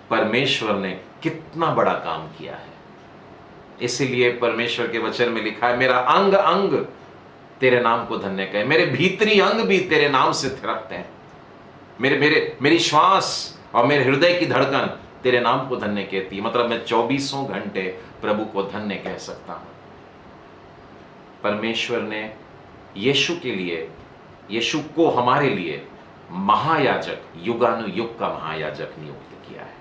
परमेश्वर ने कितना बड़ा काम किया है। इसीलिए परमेश्वर के वचन में लिखा है, मेरा अंग अंग तेरे नाम को धन्य कहे, मेरे भीतरी अंग भी तेरे नाम से थिरकते हैं। मेरी श्वास और मेरे हृदय की धड़कन तेरे नाम को धन्य कहती है। मतलब मैं 24 घंटे प्रभु को धन्य कह सकता हूं। परमेश्वर ने यीशु के लिए, यीशु को हमारे लिए महायाजक, युगानुयुग का महायाजक नियुक्त किया है।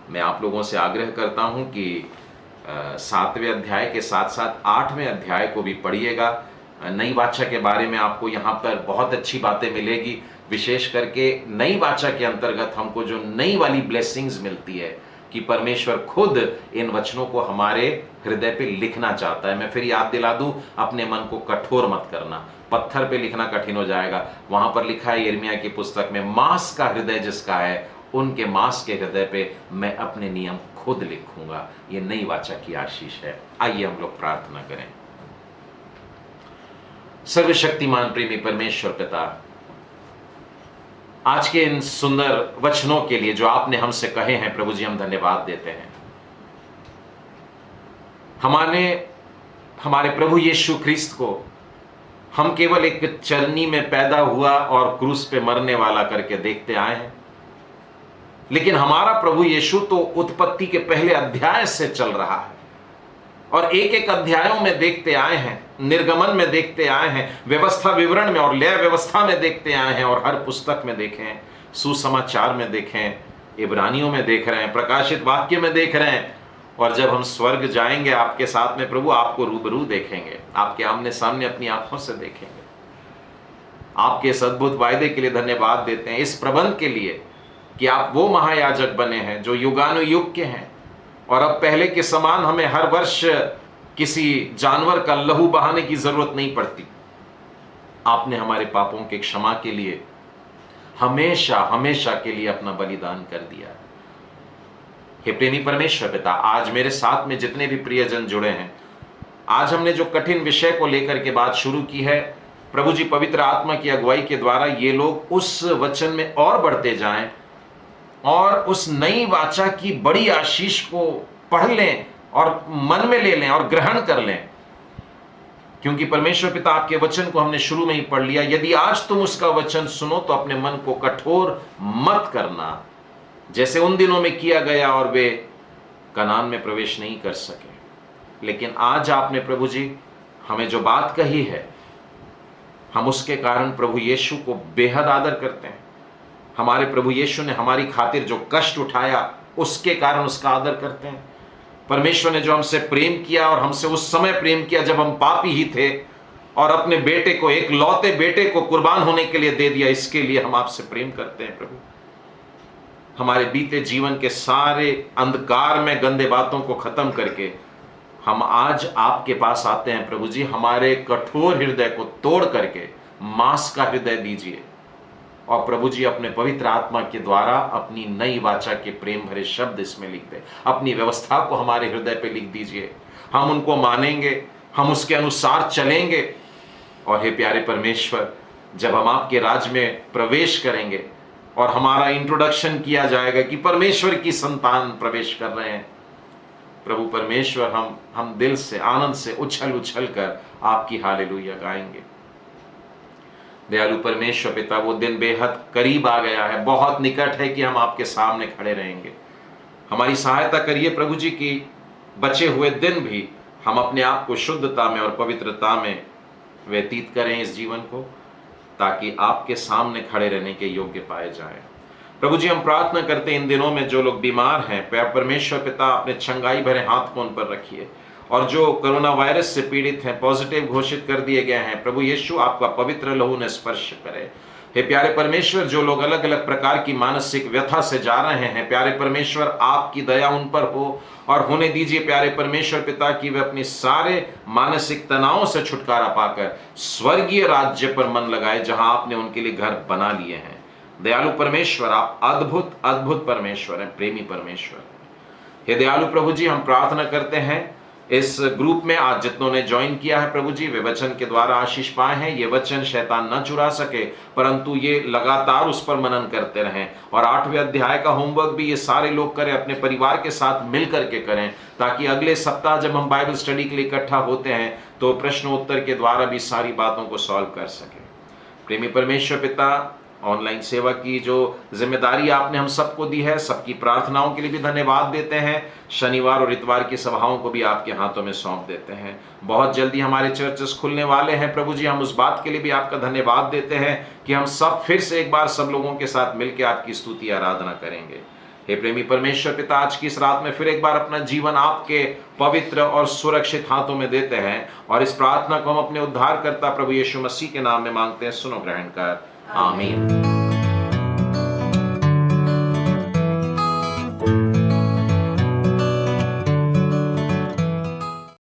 मैं आप लोगों से आग्रह करता हूं कि 7वें अध्याय के साथ साथ 8वें अध्याय को भी पढ़िएगा। नई वाचा के बारे में आपको यहाँ पर बहुत अच्छी बातें मिलेगी। विशेष करके नई वाचा के अंतर्गत हमको जो नई वाली ब्लेसिंग्स मिलती है कि परमेश्वर खुद इन वचनों को हमारे हृदय पे लिखना चाहता है। मैं फिर याद दिला दूं, अपने मन को कठोर मत करना। पत्थर पे लिखना कठिन हो जाएगा। वहां पर लिखा है यिर्मयाह की पुस्तक में, मांस का हृदय जिसका है उनके मांस के हृदय पे मैं अपने नियम खुद लिखूंगा। ये नई वाचा की आशीष है। आइए हम लोग प्रार्थना करें। सर्वशक्तिमान प्रेमी परमेश्वर पिता, आज के इन सुंदर वचनों के लिए जो आपने हमसे कहे हैं प्रभु जी, हम धन्यवाद देते हैं। हमारे प्रभु यीशु ख्रिस्त को हम केवल एक चरनी में पैदा हुआ और क्रूस पे मरने वाला करके देखते आए हैं, लेकिन हमारा प्रभु यीशु तो उत्पत्ति के पहले अध्याय से चल रहा है और एक एक अध्यायों में देखते आए हैं, निर्गमन में देखते आए हैं, व्यवस्था विवरण में और लय व्यवस्था में देखते आए हैं, और हर पुस्तक में देखें, सुसमाचार में देखें, इब्रानियों में देख रहे हैं, प्रकाशित वाक्य में देख रहे हैं। और जब हम स्वर्ग जाएंगे आपके साथ में प्रभु, आपको रूबरू देखेंगे, आपके आमने सामने अपनी आंखों से देखेंगे। आपके इस अद्भुत वायदे के लिए धन्यवाद देते हैं, इस प्रबंध के लिए कि आप वो महायाजक बने हैं जो युगानुयुग के हैं। और अब पहले के समान हमें हर वर्ष किसी जानवर का लहू बहाने की जरूरत नहीं पड़ती। आपने हमारे पापों के क्षमा के लिए हमेशा हमेशा के लिए अपना बलिदान कर दिया। हे प्रेमी परमेश्वर पिता, आज मेरे साथ में जितने भी प्रियजन जुड़े हैं, आज हमने जो कठिन विषय को लेकर के बात शुरू की है प्रभु जी, पवित्र आत्मा की अगुवाई के द्वारा ये लोग उस वचन में और बढ़ते जाएं और उस नई वाचा की बड़ी आशीष को पढ़ लें और मन में ले लें और ग्रहण कर लें। क्योंकि परमेश्वर पिता, आपके वचन को हमने शुरू में ही पढ़ लिया, यदि आज तुम उसका वचन सुनो तो अपने मन को कठोर मत करना, जैसे उन दिनों में किया गया और वे कनान में प्रवेश नहीं कर सके। लेकिन आज आपने प्रभु जी हमें जो बात कही है, हम उसके कारण प्रभु यीशु को बेहद आदर करते हैं। हमारे प्रभु यीशु ने हमारी खातिर जो कष्ट उठाया उसके कारण उसका आदर करते हैं। परमेश्वर ने जो हमसे प्रेम किया और हमसे उस समय प्रेम किया जब हम पापी ही थे, और अपने बेटे को, एक लौते बेटे को कुर्बान होने के लिए दे दिया, इसके लिए हम आपसे प्रेम करते हैं प्रभु। हमारे बीते जीवन के सारे अंधकार में गंदे बातों को खत्म करके हम आज आपके पास आते हैं प्रभु जी। हमारे कठोर हृदय को तोड़ करके मांस का हृदय दीजिए, और प्रभु जी अपने पवित्र आत्मा के द्वारा अपनी नई वाचा के प्रेम भरे शब्द इसमें लिख दे। अपनी व्यवस्था को हमारे हृदय पे लिख दीजिए, हम उनको मानेंगे, हम उसके अनुसार चलेंगे। और हे प्यारे परमेश्वर, जब हम आपके राज में प्रवेश करेंगे और हमारा इंट्रोडक्शन किया जाएगा कि परमेश्वर की संतान प्रवेश कर रहे हैं, प्रभु परमेश्वर, हम दिल से आनंद से उछल उछल कर आपकी हालेलुया गाएंगे। दयालु परमेश्वर पिता, वो दिन बेहद करीब आ गया है, बहुत निकट है कि हम आपके सामने खड़े रहेंगे। हमारी सहायता करिए प्रभु जी कि बचे हुए दिन भी हम अपने आप को शुद्धता में और पवित्रता में व्यतीत करें इस जीवन को, ताकि आपके सामने खड़े रहने के योग्य पाए जाएं। प्रभु जी, हम प्रार्थना करते हैं इन दिनों में जो लोग बीमार हैं, परमेश्वर पिता अपने छंगाई भरे हाथ को उन पर रखिए, और जो कोरोना वायरस से पीड़ित हैं, पॉजिटिव घोषित कर दिए गए हैं, प्रभु यीशु आपका पवित्र लहू ने स्पर्श करे। हे प्यारे परमेश्वर, जो लोग अलग अलग प्रकार की मानसिक व्यथा से जा रहे हैं, प्यारे परमेश्वर आपकी दया उन पर हो, और होने दीजिए प्यारे परमेश्वर पिता कि वे अपने सारे मानसिक तनावों से छुटकारा पाकर स्वर्गीय राज्य पर मन लगाए, जहां आपने उनके लिए घर बना लिए हैं। दयालु परमेश्वर, आप अद्भुत अद्भुत परमेश्वर हैं, प्रेमी परमेश्वर हैं। हे दयालु प्रभु जी, हम प्रार्थना करते हैं इस ग्रुप में आज जितनों ने ज्वाइन किया है प्रभु जी, वे वचन के द्वारा आशीष पाए हैं। ये वचन शैतान न चुरा सके, परंतु ये लगातार उस पर मनन करते रहें। और 8वें अध्याय का होमवर्क भी ये सारे लोग करें, अपने परिवार के साथ मिल करके करें, ताकि अगले सप्ताह जब हम बाइबल स्टडी के लिए इकट्ठा होते हैं तो प्रश्नोत्तर के द्वारा भी सारी बातों को सॉल्व कर सके। प्रेमी परमेश्वर पिता, ऑनलाइन सेवा की जो जिम्मेदारी आपने हम सबको दी है, सबकी प्रार्थनाओं के लिए भी धन्यवाद देते हैं। शनिवार और इतवार की सभाओं को भी आपके हाथों में सौंप देते हैं। बहुत जल्दी हमारे चर्चेस खुलने वाले हैं प्रभु जी, हम उस बात के लिए भी आपका धन्यवाद देते हैं कि हम सब फिर से एक बार सब लोगों के साथ मिलकर आपकी स्तुति आराधना करेंगे। हे प्रेमी परमेश्वर पिता, आज की इस रात में फिर एक बार अपना जीवन आपके पवित्र और सुरक्षित हाथों में देते हैं, और इस प्रार्थना को हम अपने उद्धारकर्ता प्रभु यीशु मसीह के नाम में मांगते हैं। सुनो ग्रहण कर, आमीन।